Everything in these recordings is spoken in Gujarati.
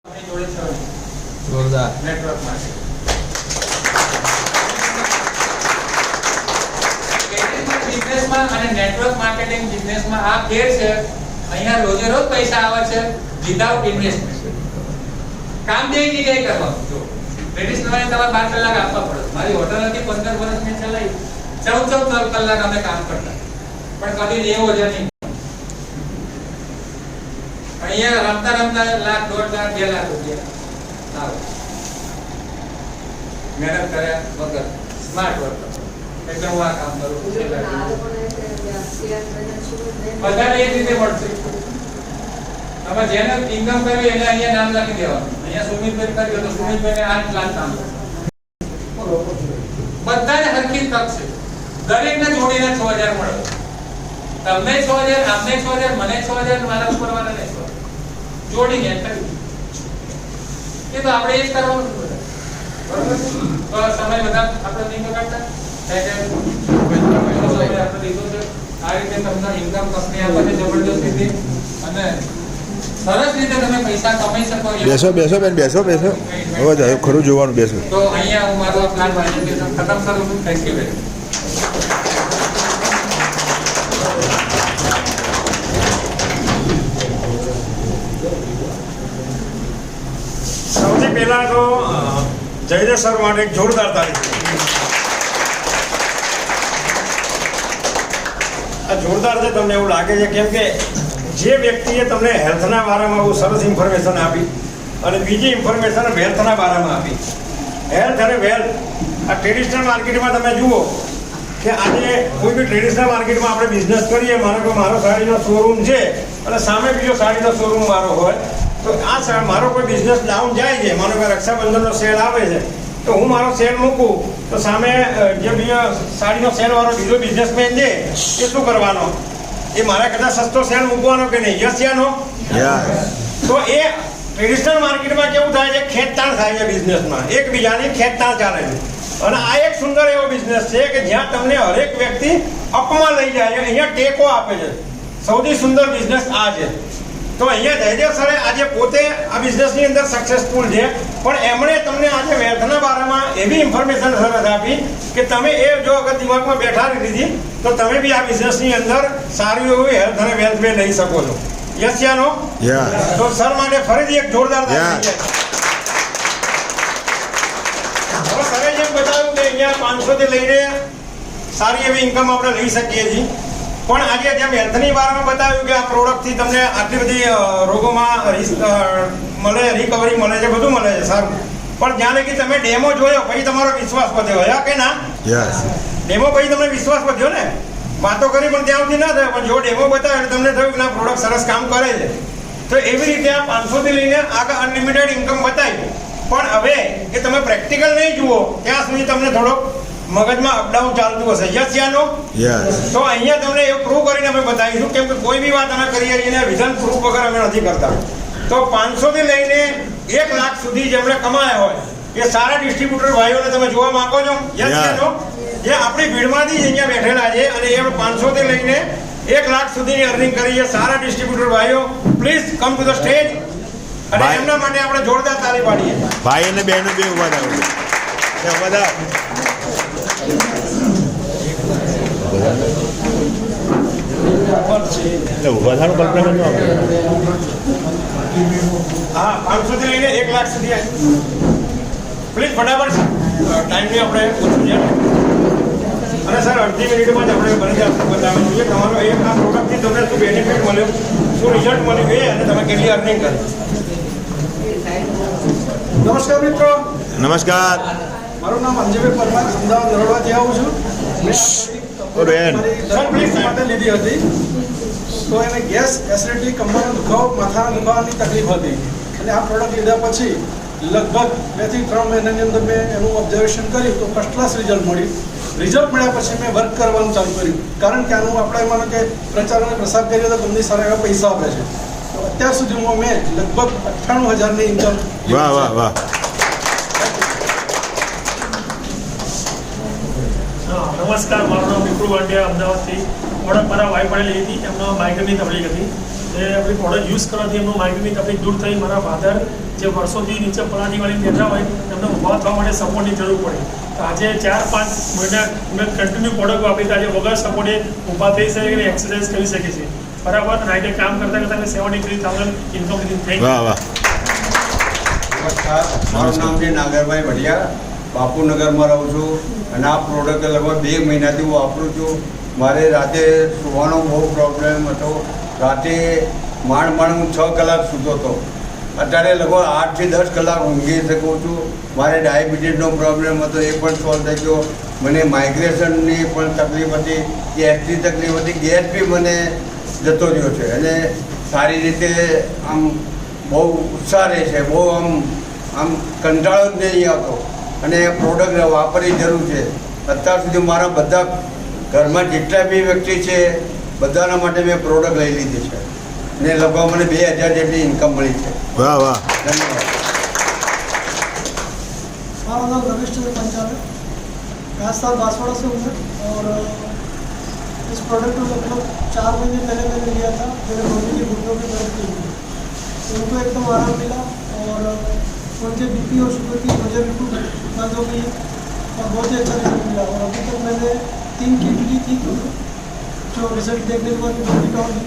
જોરદાર નેટવર્ક બિઝનેસમાં અને નેટવર્ક માર્કેટિંગ બિઝનેસમાં આ ફેર છે. અહીંયા રોજે રોજ પૈસા આવે છે વિધાઉટ ઇન્વેસ્ટમેન્ટ. કામ બે જગ્યાએ કરવાનું. જો ટ્રેડિશનલ તમારે 12 કલાક આપવા પડે. મારી હોટલ હતી 15 વર્ષ મેં ચલાવી, 14 કલાક અમે કામ કરતા, પણ કદી 90,000 નહીં. અહીંયા રમતા રમતા લાખ, 1.5 લાખ, 2 લાખ રૂપિયા આવે. મહેનત કર્યા વગર સ્માર્ટ વર્ક. એટલે હું આ કામ કરું છું. બધાને એક રીતે મળશે. તમે જેને ઇન્કમ કર્યું એને અહીંયા નામ લખી દેવાનું. અહીંયા સુમિતભાઈ કર્યું તો સુમિતભાઈને 8 લાખ કામ. બધાને હરખી તક છે. દરેકને જોડીને 6,000 મળે. તમને 6,000, આમને 6,000, મને 6,000, મારા ઉપરવાળાને 6,000. જોડીને કરી. એ તો આપણે એ જ કરવાનું છે. બરોબર? તો સમય બધા આપણે નહીં બગાડતા. આપણે લીધો છે. આ રીતે તમને ઇન્કમ કંપની આપે છે જબરદસ્તીથી, અને સરસ રીતે તમે પૈસા કમાઈ શકો. બેસો બેસો બેન, બેસો બેસો. હવે જાય ખરું જોવાનું, બેસો. તો અહીંયા હું મારો પ્લાન પ્રેઝન્ટેશન ખતમ કરું છું. Thank you very much. સૌથી પહેલા તો જયદેવ સર માટે એક જોરદાર તારીખ. આ જોરદાર છે. તમને એવું લાગે છે કેમ કે જે વ્યક્તિએ તમને હેલ્થના બારામાં બહુ સરસ ઇન્ફોર્મેશન આપી અને બીજી ઇન્ફોર્મેશન વેલ્થના બારામાં આપી. હેલ્થ અને વેલ્થ આ ટ્રેડિશનલ માર્કેટમાં તમે જુઓ કે આજે કોઈ બી ટ્રેડિશનલ માર્કેટમાં આપણે બિઝનેસ કરીએ, મારો સાડીનો શોરૂમ છે અને સામે બીજો સાડીનો શોરૂમ મારો હોય, તો આ મારો કોઈ બિઝનેસ ડાઉન જાય છે, માનો કે રક્ષાબંધનનો સેલ આવે છે, તો હું મારો સેલ મૂકું તો સામે જે બીજો સાડીનો સેલવાળો બીજો બિઝનેસમેન છે એ શું કરવાનો? એ મારા કરતાં સસ્તો સેલ મૂકવાનો કે નહીં? યસ યા નો? તો એ ટ્રેડિશનલ માર્કેટમાં કેવું થાય છે? ખેંચતાણ થાય છે બિઝનેસમાં, એકબીજાની ખેંચતાણ ચાલે છે. અને આ એક સુંદર એવો બિઝનેસ છે કે જ્યાં તમને હરેક વ્યક્તિ અપમાં લઈ જાય છે, અહીંયા ટેકો આપે છે. સૌથી સુંદર બિઝનેસ આ છે. તો અહીંયા જયદેવ સરે આજે પોતે આ બિઝનેસની અંદર સક્સેસફુલ છે, પણ એમણે તમને આજે વેલ્થના બારામાં એવી ઇન્ફોર્મેશન સરસ આપી કે તમે એ જો અગર દિમાગમાં બેઠા લીધી તો તમે બી આ બિઝનેસની અંદર સારું એવું હેલ્થ અને વેલ્થ બે લઈ શકો છો. યસ યા નો? તો સર માટે ફરીથી એક જોરદાર તાળી છે. હવે સરે જેમ બતાવ્યું કે અહીંયા 500 થી લઈને સારી એવી ઇન્કમ આપણે લઈ શકીએ છીએ, પણ આજે જેમ હેલ્થની બારામાં બતાવ્યું કે આ પ્રોડક્ટથી તમને આટલી બધી રોગોમાં મળે, રિકવરી મળે છે, બધું મળે છે સારું. પણ જ્યાં લગી તમે ડેમો જોયો પછી તમારો વિશ્વાસ વધ્યો, હયા કે ના? ડેમો પછી તમને વિશ્વાસ વધ્યો ને? વાતો કરી પણ ત્યાં સુધી ના થાય, પણ જો ડેમો બતાવ્યો એટલે તમને થયું કે ના પ્રોડક્ટ સરસ કામ કરે છે. તો એવી રીતે આ 500 થી લઈને આગળ અનલિમિટેડ ઇન્કમ બતાવી. પણ હવે એ તમે પ્રેક્ટિકલ નહીં જુઓ ત્યાં સુધી તમને થોડોક મગજમાં અપડાઉન ચાલતું હશે. યસ યા નો? તો અહીંયા તમને એવું પ્રૂવ કરીને અમે બતાવીશું, કેમ કે કોઈ બી વાત અમે કરીએ છીએ વિઝન પ્રૂફ વગર અમે નથી કરતા. તો 500 થી લઈને 1 લાખ સુધી જેમણે કમાયા હોય એ સારા ડિસ્ટ્રીબ્યુટર ભાઈઓને તમે જોવા માંગો છો? યસ યા નો? જે આપણી ભીડમાંથી જ અહીંયા બેઠેલા છે અને એ 500 થી લઈને 1 લાખ સુધીની અર્નિંગ કરી છે સારા ડિસ્ટ્રીબ્યુટર ભાઈઓ. Please come to the stage અને એમના માટે આપણે જોરદાર તાળી પાડીએ. ભાઈ અને બહેનો બે ઉભા થાવ. ઉભા થાનું કલ્પના ન આવે. હા, 500 થી લઈને 1 લાખ સુધી. પ્લીઝ ફટાફટ ટાઈમની આપણે પૂછવું છે. અને સર અડધી મિનિટમાં જ આપણે બની જશે બતાવવાનું છે તમારો એક આ પ્રોડક્ટથી તમને શું બેનિફિટ મળ્યો, શું રિઝલ્ટ મળ્યું એ, અને તમે કેટલી અર્નિંગ કરી. નમસ્કાર મિત્રો. નમસ્કાર. મારું નામ અંજુભાઈ પરમાર, અમદાવાદ નરોડાથી આવું છું. માટે લીધી હતી તો એને ગેસ, એસિડિટી, કમરનો દુખાવો, માથાના દુખાવાની તકલીફ હતી અને આ પ્રોડક્ટ લીધા પછી લગભગ 2 થી 3 મહિનાની અંદર મેં એનું ઓબ્ઝર્વેશન કર્યું તો ફર્સ્ટ ક્લાસ રિઝલ્ટ મળ્યું. રિઝલ્ટ મળ્યા પછી મેં વર્ક કરવાનું ચાલુ કર્યું, કારણ કે આનું આપણે માનો કે પ્રચાર અને પ્રસાર કરીએ તો તમને સારા એવા પૈસા આપે છે. તો અત્યાર સુધીમાં મેં લગભગ 98,000ની ઇન્કમ. વાહ વાહ વાહ. નમસ્કાર, મારું નામ વિક્રુ વાંડિયા, અમદાવાદથી. થોડાક મારા વાઈફ પડેલી હતી, એમનો માઇગ્રેનની તકલીફ હતી, તો જે આપણી પ્રોડક્ટ યુઝ કરવાથી એમનું માઇગ્રેનની તકલીફ દૂર થઈ. મારા ફાધર જે વર્ષોથી નીચે પલાઠીવાળી બેઠા હોય એમને ઊભા થવા માટે સપોર્ટની જરૂર પડે. તો આજે 4-5 મહિના મેં કન્ટિન્યુ પ્રોડક્ટ વાપરી આજે વગર સપોર્ટે ઊભા થઈ શકે અને એક્સરસાઇઝ કરી શકે છે. બરાબર. અને આજે કામ કરતાં કરતાં મેં 73,000 ઇન્કમ વિધિન થઈ. વાહ વાહ. નમસ્કાર, મારું નામ છે નાગરભાઈ ભડિયા. બાપુનગરમાં રહું છું અને આ પ્રોડક્ટ લગભગ 2 મહિનાથી હું વાપરું છું. મારે રાતે સૂવાનો બહુ પ્રોબ્લેમ હતો. રાતે માંડ હું 6 કલાક સૂતો હતો. અત્યારે લગભગ 8 થી 10 કલાક ઊંઘી શકું છું. મારે ડાયાબિટીસનો પ્રોબ્લેમ હતો એ પણ સોલ્વ થઈ ગયો. મને માઇગ્રેશનની પણ તકલીફ હતી, ગેસની તકલીફ હતી. ગેસ બી મને જતો રહ્યો છે અને સારી રીતે આમ બહુ ઉત્સાહ રહે છે. બહુ આમ કંટાળો જ નહીં આવતો અને પ્રોડક્ટ વાપરવી જરૂર છે. અત્યાર સુધી મારા બધા ઘરમાં જેટલા બી વ્યક્તિ છે બધાના માટે મેં પ્રોડક્ટ લઈ લીધી છે ને લગભગ મને 2,000 જેટલી ઇન્કમ મળી છે. વાહ વાહ. ધન્યવાદ. मेरा नाम रमेश चंद्र पंचाल है, राजस्थान बांसवाड़ा से हूँ मैं। और इस प्रोडक्ट को लगभग 4 महीने पहले मैंने लिया था। मेरे मम्मी के घुटनों के दर्द की थी, उनको एकदम आराम मिला और उनके बीपी और शुगर की वजह बिल्कुल बंद हो गई है और बहुत ही अच्छा रिजल्ट मिला। और अभी तक मैंने 3 किट ली थी जो रिजल्ट देखने के बाद में 2 किट और ली,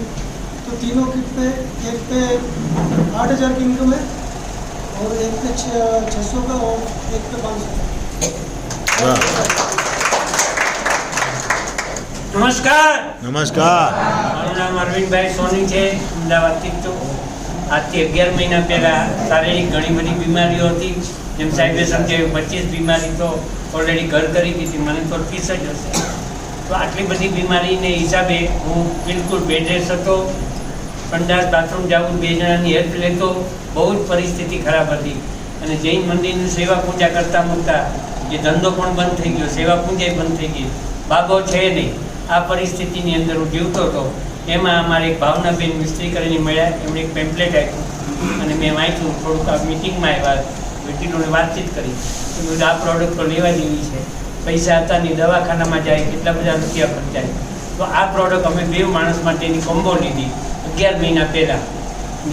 तो तीनों किट पे एक पे 8,000 की इनकम है और एक पे 600 का और एक पे 500 વાહ. નમસ્કાર, નમસ્કાર. મારું નામ અરવિંદભાઈ સોની છે, અમદાવાદથી જ છું. આજથી 11 મહિના પહેલાં શારીરિક ઘણી બધી બીમારીઓ હતી. જેમ સાહેબે સમજાવ્યું 25 બીમારી તો ઓલરેડી ઘર કરી દીધી. મને તો 30 જ હશે. તો આટલી બધી બીમારીને હિસાબે હું બિલકુલ બેડ રેસ્ટ હતો. સંડાસ બાથરૂમ જવું, 2 જણાની હેલ્પ લેતો. બહુ જ પરિસ્થિતિ ખરાબ હતી અને જૈન મંદિરની સેવા પૂજા કરતા મૂકતા એ ધંધો પણ બંધ થઈ ગયો, સેવા પૂજા બંધ થઈ ગઈ, બાબો છે નહીં. આ પરિસ્થિતિની અંદર હું જીવતો હતો. એમાં અમારે એક ભાવનાબેન મિસ્ત્રી કરીને મળ્યા. એમણે એક પેમ્પલેટ આપ્યું અને મેં વાંચ્યું. થોડુંક આ મિટિંગમાં આવ્યા, મિટિંગોને વાતચીત કરી. બધું આ પ્રોડક્ટ તો લેવા જેવી છે. પૈસા હતા નહીં, દવાખાનામાં જાય કેટલા બધા રૂપિયા ખર્ચાય. તો આ પ્રોડક્ટ અમે 2 માણસ માટેની કોમ્બો લીધી 11 મહિના પહેલાં.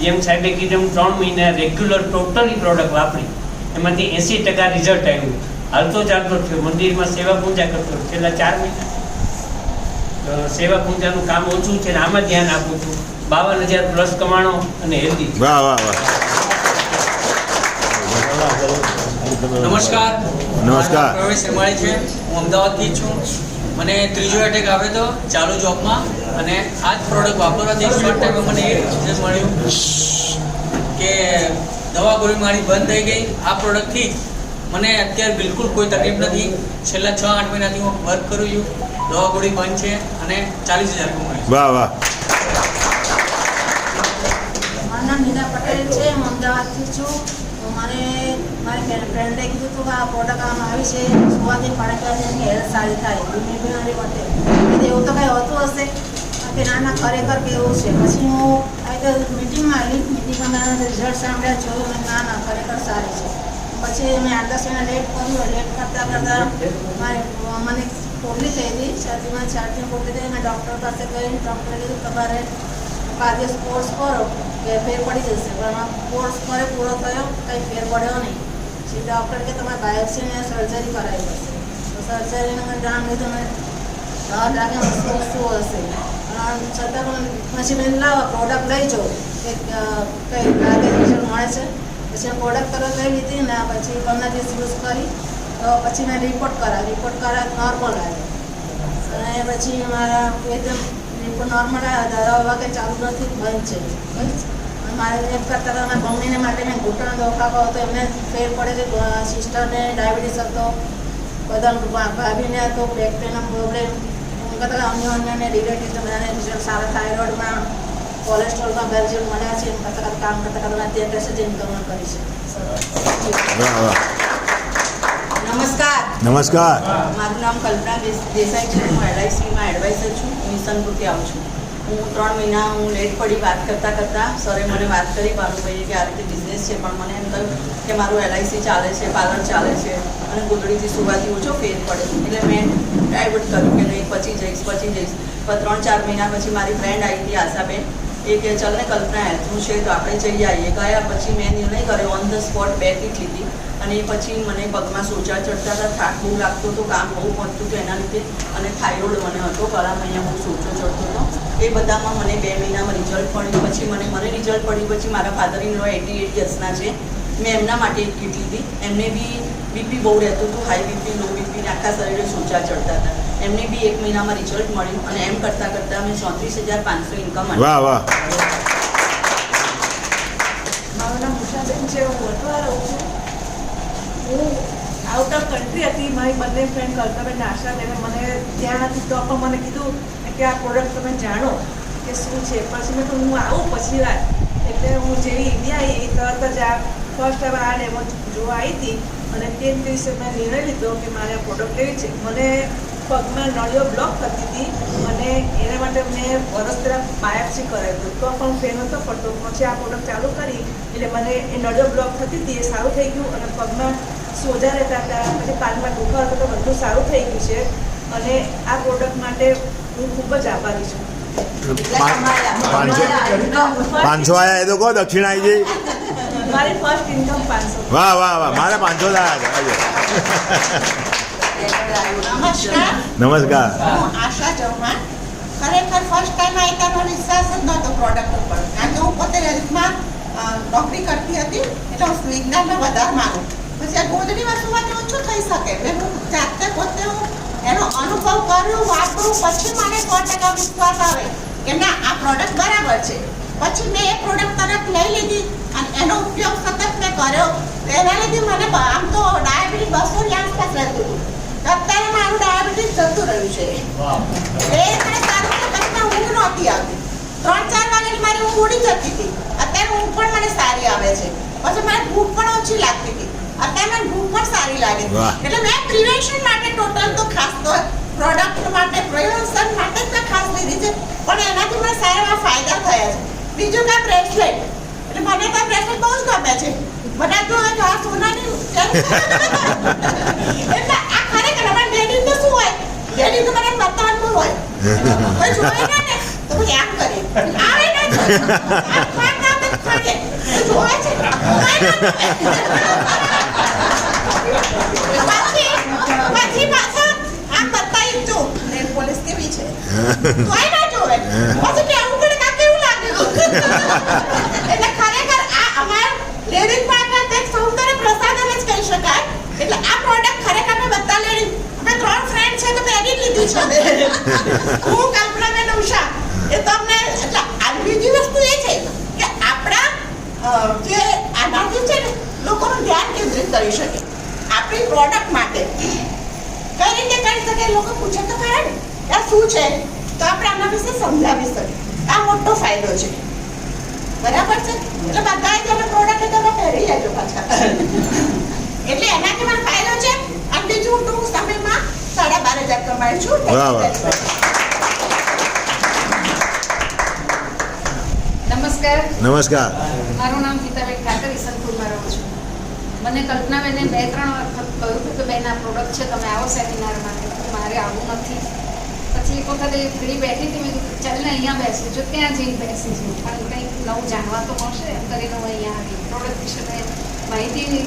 જેમ સાહેબે કીધું 3 મહિના રેગ્યુલર ટોટલી પ્રોડક્ટ વાપરી. એમાંથી 80% રિઝલ્ટ આવ્યું. હાલતો ચાલતો થયો, મંદિરમાં સેવા પૂજા કરતો. છેલ્લા 4 મહિના સેવા પૂજાનું કામ ઓછું છે ને આમાં ધ્યાન આપું છું. 52,000 પ્લસ કમાણો અને હેલ્ધી. વાહ વાહ વાહ. નમસ્કાર. નમસ્કાર. પ્રવેશ શેમાળી છે, હું અમદાવાદથી જ છું. મને ત્રીજો એટેક આવ્યો હતો ચાલુ જોબમાં અને આ જ પ્રોડક્ટ વાપરવાથી શોર્ટ ટાઈમે મને એ રિઝલ્ટ મળ્યું કે દવા ગોળી મારી બંધ થઈ ગઈ. આ પ્રોડક્ટથી મને અત્યારે બિલકુલ કોઈ તકલીફ નથી. છેલ્લા 6-8 મહિનાથી હું વર્ક કરું છું. દવા ગોળી બંધ છે અને 40,000 કમાય. વાહ વાહ. મારું નામ નીના પટેલ છે, હું અમદાવાદથી છું. મારી ફ્રેન્ડે કીધું હતું કે આ પ્રોડક્ટ આમ આવી છે, સુવાથી પાણી હેલ્થ સારી થાય, બીમારી માટે. એવું તો કંઈ હોતું હશે કે ના ખરેખર કેવું છે. પછી હું મિટિંગમાં આવી, મિટિંગમાં મેં રિઝલ્ટ સાંભળ્યા, જોયું, મેં ના ખરેખર સારી છે. પછી મેં 8-10 મહિના લેટ કર્યું. લેટ કરતાં કરતાં મને પોટલી થઈ હતી, છાતીમાં પોટલી થઈ. મેં ડૉક્ટર પાસે ગઈ. ડૉક્ટરે કીધું તમારે 5 દિવસ કોર્સ કરો કે ફેર પડી જશે. પણ કોર્સ કરે પૂરો થયો, કંઈ ફેર પડ્યો નહીં. પછી ડૉક્ટર કે તમારે બાયોપ્સીને સર્જરી કરાવી પડશે. તો સર્જરીને મેં જાણ લીધું. મેં ડર લાગે વસ્તુ હશે છતાં પણ પછી મેં લાવો પ્રોડક્ટ લઈ જાઉં કે કંઈ લાગે રિઝલ્ટ મળે છે. પછી પ્રોડક્ટ તરત લઈ લીધી ને પછી 15 દિવસ યુઝ કરી તો પછી મેં રિપોર્ટ કરાવ્યો નોર્મલ આવ્યો. અને પછી મારા એકદમ રિપોર્ટ નોર્મલ આવ્યા. દવા કંઈ ચાલુ નથી, બંધ છે. મારે એમ કરતાં મારા મમ્મીને માટે મેં ઘૂંટણ દુખાવો હતો, એમને ફેર પડે છે. સિસ્ટરને ડાયાબિટીસ હતો, બધા ભાભીને હતો બેક પેનનો પ્રોબ્લેમ. એમ કરતાં અન્યને રિલેટિવ બધાને રિઝલ્ટ સારા, થાઇરોઇડમાં, કોલેસ્ટ્રોલમાં બે રિઝલ્ટ મળ્યા છે. એમ કરતાં કામ કરતાં અત્યારે પેસે જ ઇન્કમ કરી છે. વાહ વાહ. નમસ્કાર. નમસ્કાર. મારું નામ કલ્પના દેસાઈ છે. હું LICમાં એડવાઇઝર છું. હું ઈસનપુરથી આવું છું. હું 3 મહિના લેટ પડી. વાત કરતાં સરે મને વાત કરી ભાનુભાઈએ કે આ રીતે બિઝનેસ છે, પણ મને એમ કહ્યું કે મારું LIC ચાલે છે, પાર્લર ચાલે છે અને ગોદડીથી સુવાથી ઓછો ફેર પડે. એટલે મેં ડાયવર્ટ કર્યું કે નહીં પછી જઈશ. પણ 3-4 મહિના પછી મારી ફ્રેન્ડ આવી હતી આશાબેન, એ એ કે ચાલ ને કલ્પના હેલ્થનું છે તો આપણે જઈ આવીએ. ગયા પછી મેં નિર્ણય કર્યો, ઓન ધ સ્પોટ 2 કીટ લીધી અને એ પછી મને પગમાં સોજા ચડતા હતા, થાક બહુ લાગતો હતો, કામ બહુ પડતું હતું એના લીધે, અને થાઇરોઇડ મને હતો, ગળામાં અહીંયા બહુ સોજો ચડતો હતો. એ બધામાં મને 2 મહિનામાં રિઝલ્ટ પડ્યું. પછી મને રિઝલ્ટ પડ્યું પછી મારા ફાધર ઇન લો 88 યર્સના છે, મેં એમના માટે એક કીટ લીધી. એમને બી બીપી બહુ રહેતું હતું, હાઈ બીપી, લો બીપી, આખા શરીરે સોજા ચડતા હતા. એમને બી 1 મહિનામાં રિઝલ્ટ મળ્યું અને એમ કરતાં કરતાં મેં 34,500 ઇન્કમ આવી. વાહ વાહ. મારું નામ ઉષાબેન છે, હું વટવા રહું છું. હું આઉટ ઓફ કન્ટ્રી હતી. મારી બંને ફ્રેન્ડ કલ્પનાબેન આશાબેને મને ત્યાં હતી તો પણ મને કીધું કે આ પ્રોડક્ટ તમે જાણો કે શું છે. પછી મેં તો હું આવું પછી વાત. એટલે હું જેવી ઇન્ડિયા આવી તરત જ આ ફર્સ્ટ ટાઈમ આ ડેમો જોવા આવી હતી અને તે દિવસે મેં નિર્ણય લીધો કે મારે આ પ્રોડક્ટ લેવી છે. મને પગમાં નળીઓ બ્લોક થતી હતી અને એના માટે મેં વરસ પહેલાં બાયોપ્સી કરાવ્યું તો પણ ફેર નહોતો પડતો. પછી આ પ્રોડક્ટ ચાલુ કરી એટલે મને એ નળીઓ બ્લોક થતી હતી, એ સારું થઈ ગયું અને પગમાં સોજા રહેતા હતા, પછી કાનમાં દુખાવો હતો, બધું સારું થઈ ગયું છે. અને આ પ્રોડક્ટ માટે હું ખૂબ જ આભારી છું. 500 આયા એ તો કહો, દક્ષિણ આવી જઈ. મારી ફર્સ્ટ ઇન્કમ 500. વાહ વાહ વાહ, મારે 500 લાયા છે. નમસ્કાર. નમસ્કાર. હું આશા ચૌહાણ. ખરેખર ફર્સ્ટ ટાઈમ આવી ત્યારનો વિશ્વાસ જ નહોતો પ્રોડક્ટ ઉપર, કારણ કે હું પોતે હેલ્થમાં નોકરી કરતી હતી એટલે હું વિજ્ઞાનમાં વધારે માનું. પછી આ ગોદડી વસ્તુમાંથી ઓછું થઈ શકે એટલે હું જાતે પોતે હું એનો અનુભવ કર્યો, વાપરું, પછી મને 100% વિશ્વાસ આવે કે ના આ પ્રોડક્ટ બરાબર છે. પછી મેં એ પ્રોડક્ટ તરત લઈ લીધી અને એનો ઉપયોગ સતત મેં કર્યો. એના લીધે મને આમ તો ડાયાબિટીસ 200 ની આસપાસ રહેતું હતું, અત્યારે મારું ડાયાબિટીસ જતું રહ્યું છે. એ મને સારું છે, પછી ઊંઘ નહોતી આવતી. 3-4 વાગે મારી ઊંઘ ઉડી જતી હતી, અત્યારે ઊંઘ પણ મને સારી આવે છે. પછી મને ભૂખ પણ ઓછી લાગતી હતી, અત્યારે મને ભૂખ પણ સારી લાગે છે. એટલે મેં પ્રિવેન્શન માટે ટોટલ તો ખાસ તો પ્રોડક્ટ માટે પ્રિવેન્શન માટે જ મેં ખાસ લીધી છે, પણ એનાથી મને સારા એવા ફાયદા થયા છે. બીજું કે બ્રેસલેટ, એટલે મને તો બ્રેસલેટ બહુ જ ગમે છે. બધા તો આ સોનાની એટલે આ ખરેખર અમારા લેડીઝ તો શું હોય, લેડીઝ તો મને બતાવવાનું હોય, કોઈ જોઈ ના ને તો હું એમ કરી આવે ને આ ખાટ ના તો ખાટે જોવે છે પછી પાછા આમ બતાવી જો નેલ પોલિશ કેવી છે કોઈ ના જોવે પછી કે આવું કરે કા કેવું લાગે. એટલે ખરેખર આ અમાર લેડીઝ માટે એક સૌંદર્ય પ્રસાધન જ કહી શકાય. એટલે આ પ્રોડક્ટ ખરેખર મેં બધા લેડીઝ, અમે 3 ફ્રેન્ડ છે તો પહેરી લીધી છે. હું કલ્પનાબેન ઉષા એ તમને એટલે આ બીજી વસ્તુ એ છે કે આપણા જે આનાથી છે ને લોકોનું ધ્યાન કેન્દ્રિત કરી શકે આપણી પ્રોડક્ટ માટે. કઈ રીતે કરી શકે, લોકો પૂછે તો ખરા ને આ શું છે તો આપણે આના વિશે સમજાવી શકીએ. આ મોટો ફાયદો છે, બરાબર છે. એટલે બધા તમે પ્રોડક્ટ તમે પહેરી લેજો પાછા. એટલે એનાથી મને ફાયદો છે. અને બીજું હું ટૂંક સમયમાં 12,500 કમાઈ છું. નમસ્કાર. નમસ્કાર. મારું નામ ગીતાબેન ઠાકર, ઈસનપુરમાં રહું છું. મને કલ્પનાબેને 2-3 વખત કહ્યું હતું કે બેન આ પ્રોડક્ટ છે, તમે આવો સેમિનારમાં. મારે આવવું નથી. પછી એક વખત એ ફ્રી બેઠી હતી, મેં કીધું ચાલ ને અહીંયા બેસી જો, ત્યાં જઈને બેસી છું, પણ કંઈક નવું જાણવા તો મળશે એમ કરીને હું અહીંયા આવી. પ્રોડક્ટ વિશે મેં માહિતી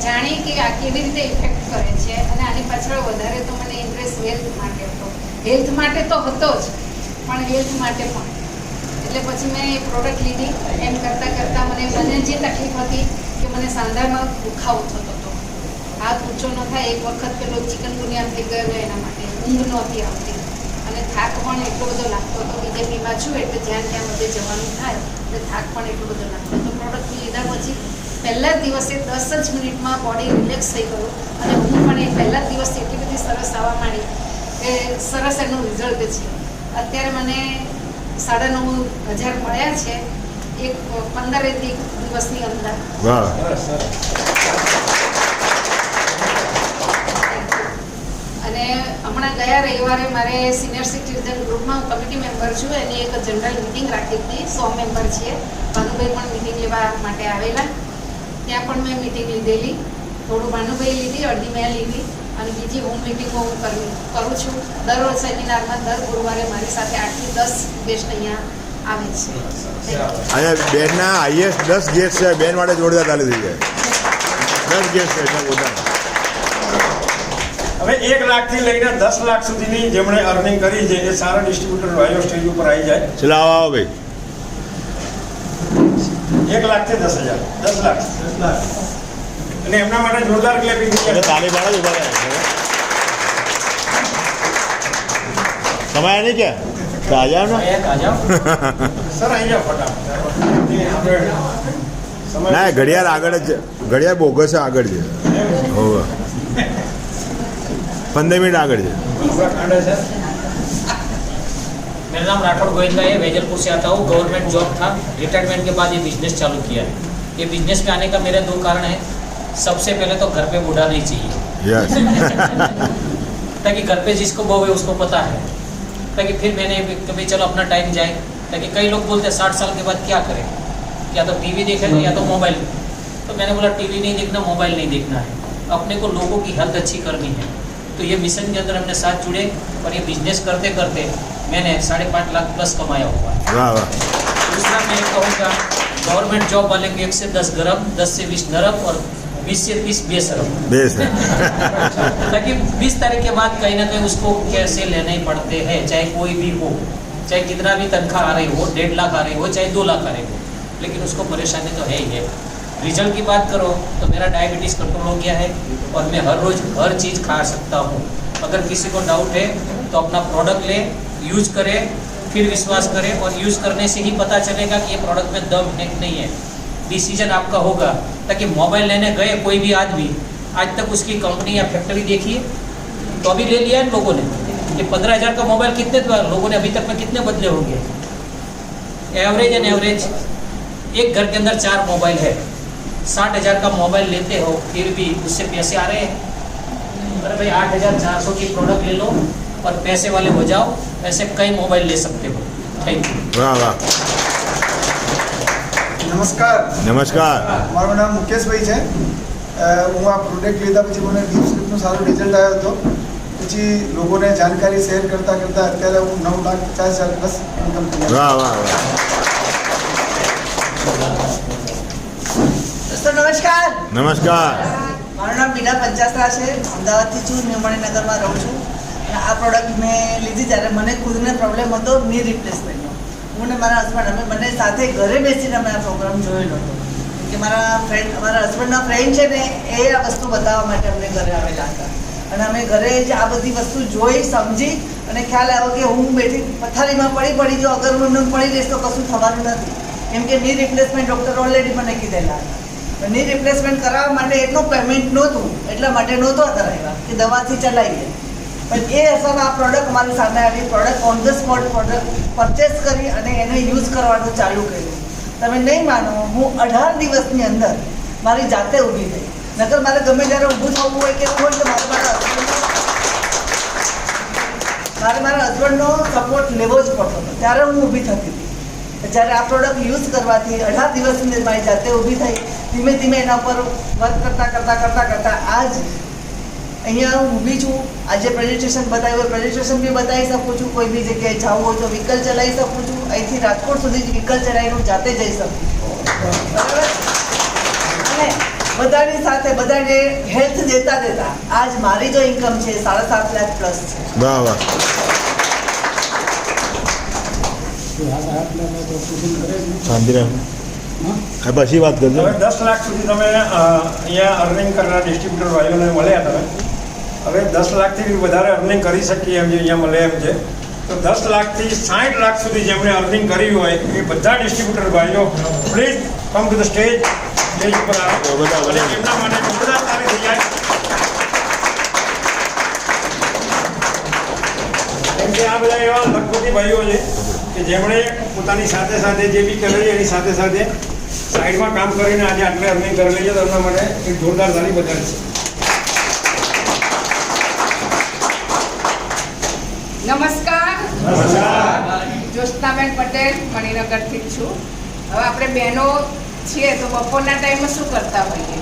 જાણી કે આ કેવી રીતે ઇફેક્ટ કરે છે અને આની પાછળ વધારે તો મને ઇન્ટરેસ્ટ હેલ્થ માટે હતો. હેલ્થ માટે તો હતો જ, પણ હેલ્થ માટે પણ. એટલે પછી મેં એ પ્રોડક્ટ લીધી. એમ કરતાં કરતાં મને જે તકલીફ હતી કે મને સાંધામાં દુખાવો થતો હતો, હાથ ઊંચો ન થાય. એક વખત પેલો ચિકનગુનિયા થઈ ગયો એના માટે ઊંઘ નહોતી આવતી અને થાક પણ એટલો બધો લાગતો હતો. બીજેપીમાં છું એટલે જ્યાં ત્યાં બધે જવાનું થાય એટલે થાક પણ એટલો બધો લાગતો હતો. પ્રોડક્ટ લીધા પછી પહેલા જ દિવસે 10 જ મિનિટમાં બોડી રિલેક્સ થઈ ગયું અને હું પણ એ પહેલા જ દિવસથી એટલી બધી સરસ આવવા માંડી કે સરસ એનું રિઝલ્ટ છે. અત્યારે મને 9,500 મળ્યા છે એક 15 દિવસની અંદર. અને હમણાં ગયા રવિવારે મારે સિનિયર સિટીઝન ગ્રુપમાં હું કમિટી મેમ્બર છું, એની એક જનરલ મિટિંગ રાખી હતી. 100 મેમ્બર છીએ. ભાનુભાઈ પણ મિટિંગ લેવા માટે આવેલા, ત્યાં પણ મેં મિટિંગ લીધેલી. થોડું ભાનુભાઈ લીધી, અડધી મેં લીધી અને બીજી હોમ મિટિંગો હું કરું છું. દર સેમિનારમાં દર ગુરુવારે મારી સાથે 8 થી 10 ગેસ્ટ અહીંયા આવે છે. અહીંયા બેનના હાઈએસ્ટ 10 ગેસ છે. બેન માટે જોરદાર તાલી થઈ જાય. 10 ગેસ છે એટલે પોતાના. હવે 1 લાખથી લઈને 10 લાખ સુધીની જેમણે અર્નિંગ કરી છે એ સારા ડિસ્ટ્રીબ્યુટર ભાઈઓ સ્ટેજ ઉપર આવી જાય. ચલો આવો ભાઈ. 1 લાખથી 10,000, 10 લાખ અને એમના માટે જોરદાર ક્લેપિંગ એટલે તાલી પાડો જ ઉભા રહે. તમે આયા નહીં કે આ જાઓ ને. સર અહીં જાઓ ફટાફટ. ના ઘડિયાળ આગળ જ છે. ઘડિયાળ બોગસ છે આગળ છે. હોવે 15 मिनट આગળ છે. मेरा नाम राठौड़ गोविंदा है, वेजलपुर से आता हूँ. गवर्नमेंट जॉब था, रिटायरमेंट के बाद ये बिजनेस चालू किया है. ये बिजनेस में आने का मेरे 2 कारण हैं. सबसे पहले तो घर पे बूढ़ा नहीं चाहिए. यस. ताकि घर पे जिसको बहू है उसको पता है. ताकि फिर मैंने कभी चलो अपना टाइम जाए. ताकि कई लोग बोलते हैं 60 साल के बाद क्या करें, या तो टीवी देखेंगे या तो मोबाइल. तो मैंने बोला टीवी नहीं देखना, मोबाइल नहीं देखना है, अपने को लोगों की हेल्थ अच्छी करनी है. तो ये मिशन के अंदर हमने साथ जुड़े और ये बिजनेस करते करते मैंने 5.5 लाख प्लस कमाया हुआ है. वाह वाह. दूसरा मैं कहूँगा गवर्नमेंट जॉब वाले को 1 से 10 गरम, 10 से 20 नरम और 20 से 30 बेशरम. बेस है. ताकि 20 तारीख के बाद कहीं ना कहीं उसको कैसे लेने पड़ते हैं, चाहे कोई भी हो, चाहे कितना भी तनख्वाह आ रही हो, 1.5 लाख आ रही हो, चाहे 2 लाख आ रही हो, लेकिन उसको परेशानी तो है ही है. रिजल्ट की बात करो तो मेरा डायबिटीज़ कंट्रोल हो गया है और मैं हर रोज़ हर चीज़ खा सकता हूँ. अगर किसी को डाउट है तो अपना प्रोडक्ट ले, यूज करे, फिर विश्वास करे और यूज़ करने से ही पता चलेगा कि ये प्रोडक्ट में दम है कि नहीं है. डिसीजन आपका होगा. ताकि मोबाइल लेने गए कोई भी आदमी, आज तक उसकी कंपनी या फैक्ट्री देखिए तो अभी ले लिया है लोगों ने कि 15,000 का मोबाइल कितने लोगों ने अभी तक में कितने बदले होंगे. एवरेज एंड एवरेज एक घर के अंदर 4 मोबाइल है. 60,000 का मोबाइल लेते हो फिर भी उससे पैसे आ रहे हैं. अरे भाई 8,400 की प्रोडक्ट ले लो और पैसे वाले हो जाओ. ऐसे कई मोबाइल ले सकते हो. Thank you. વાહ વાહ. નમસ્કાર. નમસ્કાર. મારું નામ મુકેશભાઈ છે. હું આ પ્રોડક્ટ લીધા પછી મને ડીપ સ્લીપનું સારું રિઝલ્ટ આવ્યો હતો. પછી લોકોને જાણકારી શેર કરતાં કરતાં અત્યારે હું 9,50,000 પ્લસ ઇન્કમ કરી. વાહ વાહ વાહ. દોસ્તો નમસ્કાર. નમસ્કાર. મારું નામ બીના પંચાસરા છે. અમદાવાદથી છું, નિર્મણીનગરમાં રહું છું. અને આ પ્રોડક્ટ મેં લીધી જ્યારે મને ખુદને પ્રોબ્લેમ હતો ની રિપ્લેસમેન્ટનો. હું ને મારા હસબન્ડ અમે બંને સાથે ઘરે બેસીને અમે આ પ્રોગ્રામ જોયેલો હતો. કે મારા હસબન્ડના ફ્રેન્ડ છે ને એ આ વસ્તુ બતાવવા માટે અમને ઘરે આવેલા હતા. અને અમે ઘરે જ આ બધી વસ્તુ જોઈ સમજી અને ખ્યાલ આવ્યો કે હું બેઠી પથારીમાં પડી જો અગર હું એમને પડી જઈશ તો કશું થવાનું નથી. કેમ કે ની રિપ્લેસમેન્ટ ડૉક્ટર ઓલરેડી મને કીધેલા હતા. ની રિપ્લેસમેન્ટ કરાવવા માટે એટલું પેમેન્ટ નહોતું, એટલા માટે નહોતા કરાવ્યા કે દવાથી ચલાવીએ. પણ એ અસરમાં આ પ્રોડક્ટ અમારી સામે આવી. Product on the spot product purchase કરી અને એને યુઝ કરવાનું ચાલુ કર્યું. તમે નહીં માનો, હું 18 દિવસની અંદર મારી જાતે ઊભી થઈ. નકર મારે ગમે ત્યારે ઊભું થવું હોય કે એવું હોય તો મારા હસબન્ડનો સપોર્ટ લેવો જ પડતો હતો. ત્યારે હું ઊભી થતી હતી. જ્યારે આ પ્રોડક્ટ યુઝ કરવાથી 18 દિવસની અંદર મારી જાતે ઊભી થઈ. ધીમે ધીમે એના ઉપર વર્ક કરતાં આજ અહીંયા હું ઊભી છું. આજે પ્રેઝન્ટેશન બતાવ્યું હોય પ્રેઝન્ટેશન બી બતાવી શકું છું. કોઈ બી જગ્યાએ જવું હોય તો વ્હીકલ ચલાવી શકું છું. અહીંથી રાજકોટ સુધી જ વ્હીકલ ચલાવીને હું જાતે જઈ શકું છું. બરાબર. અને બધાની સાથે બધાને હેલ્થ દેતા આજ મારી જો ઇન્કમ છે 7.5 લાખ પ્લસ છે. વાહ વાહ. શાંતિ રહે. પછી વાત કરજો. હવે 10 લાખ સુધી તમે અહીંયા અર્નિંગ કરનાર ડિસ્ટ્રીબ્યુટર ભાઈઓને મળ્યા તમે. હવે 10 લાખથી વધારે અર્નિંગ કરી શકીએ એમ જે અહીંયા મળે એમ છે. તો 10 લાખથી 60 લાખ સુધી જેમણે અર્નિંગ કરી હોય એ બધા ડિસ્ટ્રીબ્યુટર ભાઈઓ please come to the stage. Stage ઉપર આવે એમના માટે બધા સારી થઈ જાય. કેમ કે આ બધા એવા લખપતિ ભાઈઓ છે કે જેમણે પોતાની સાથે સાથે જે બી કરે છે એની સાથે સાથે સાઈડમાં કામ કરીને આજે આટલે અર્નિંગ કરી લે છે. તો એમના માટે એક જોરદાર તાળી બજાવી છે. નમસ્કાર. જ્યોત્સનાબેન પટેલ, મણિનગરથી જ છું. હવે આપણે બહેનો છીએ તો બપોરના ટાઈમે શું કરતા હોઈએ?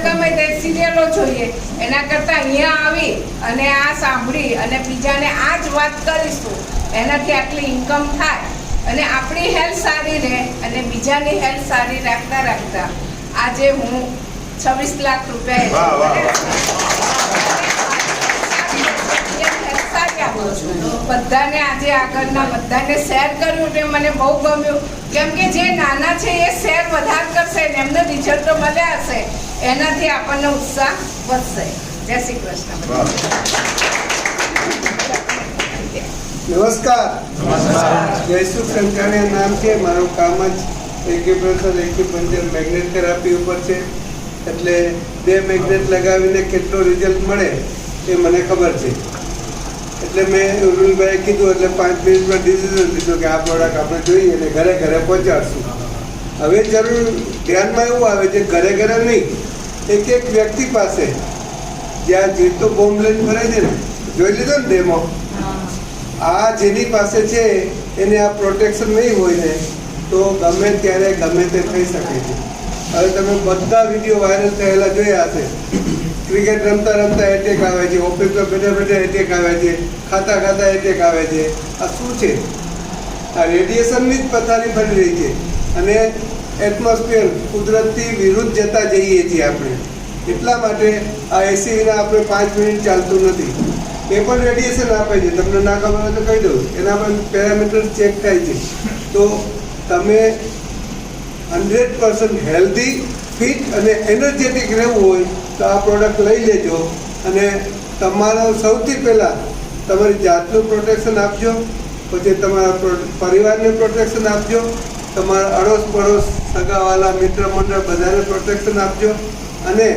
ગમે તે સિરિયલો જોઈએ એના કરતાં અહીંયા આવી અને આ સાંભળી અને બીજાને આ જ વાત કરીશું એનાથી આટલી ઇન્કમ થાય અને આપણી હેલ્થ સારી રહે અને બીજાની હેલ્થ સારી રાખતા રાખતા આજે હું 26 લાખ બધાને આજે આગળના બધાને શેર કર્યું એટલે મને બહુ ગમ્યું કેમ કે જે નાના છે એ શેર વધારે કરશે ને એમને રિઝલ્ટ મળ્યા હશે એનાથી આપણને ઉત્સાહ વધશે. જય શ્રી કૃષ્ણ. નમસ્કાર. જયસુખ સંચાણીયા નામ છે. મારું કામ જ એક્યુપ્રેશર એક્યુપંચર મેગ્નેટ થેરાપી ઉપર છે. એટલે 2 મેગ્નેટ લગાવીને કેટલો રિઝલ્ટ મળે એ મને ખબર છે. એટલે મેં ઉર્મિલભાઈએ કીધું એટલે 5 મિનિટમાં ડિસિઝન લીધું કે આ પ્રોડક્ટ આપણે જોઈએ અને ઘરે ઘરે પહોંચાડશું. હવે જરૂર ધ્યાનમાં એવું આવે છે ઘરે ઘરે નહીં, એક એક વ્યક્તિ પાસે જ્યાં જીતો બોમ્બ લઈને ફરે છે ને, જોઈ લીધો ને ડેમો, આ જેની પાસે છે એને આ પ્રોટેક્શન નહીં હોય ને તો ગમે ત્યારે ગમે તે થઈ શકે છે. હવે તમે બધા વિડીયો વાયરલ થયેલા જોયા હશે. ક્રિકેટ રમતા રમતા એટેક આવે છે, ઓફિસમાં બેઠા બેઠા એટેક આવે છે, ખાતા ખાતા એટેક આવે છે. આ શું છે? આ રેડિયેશનની જ પથારી ફરી રહી છે અને એટમોસ્ફિયર કુદરતથી વિરુદ્ધ જતા જઈએ છીએ આપણે. એટલા માટે આ એસી વિના આપણે 5 મિનિટ ચાલતું નથી. એ પણ રેડિયેશન આપે છે, તમને ના ખબર હોય તો કહી દઉં. એના પણ પેરામીટર ચેક થાય છે. તો તમે 100% હેલ્ધી, ફિટ અને એનર્જેટિક રહેવું હોય તો આ પ્રોડક્ટ લઈ લેજો અને તમારો સૌથી પહેલાં તમારી જાતનું પ્રોટેક્શન આપજો, પછી તમારા પરિવારને પ્રોટેક્શન આપજો, તમારા અડોશ પડોશ સગાવાલા મિત્ર મંડળ બધાને પ્રોટેક્શન આપજો અને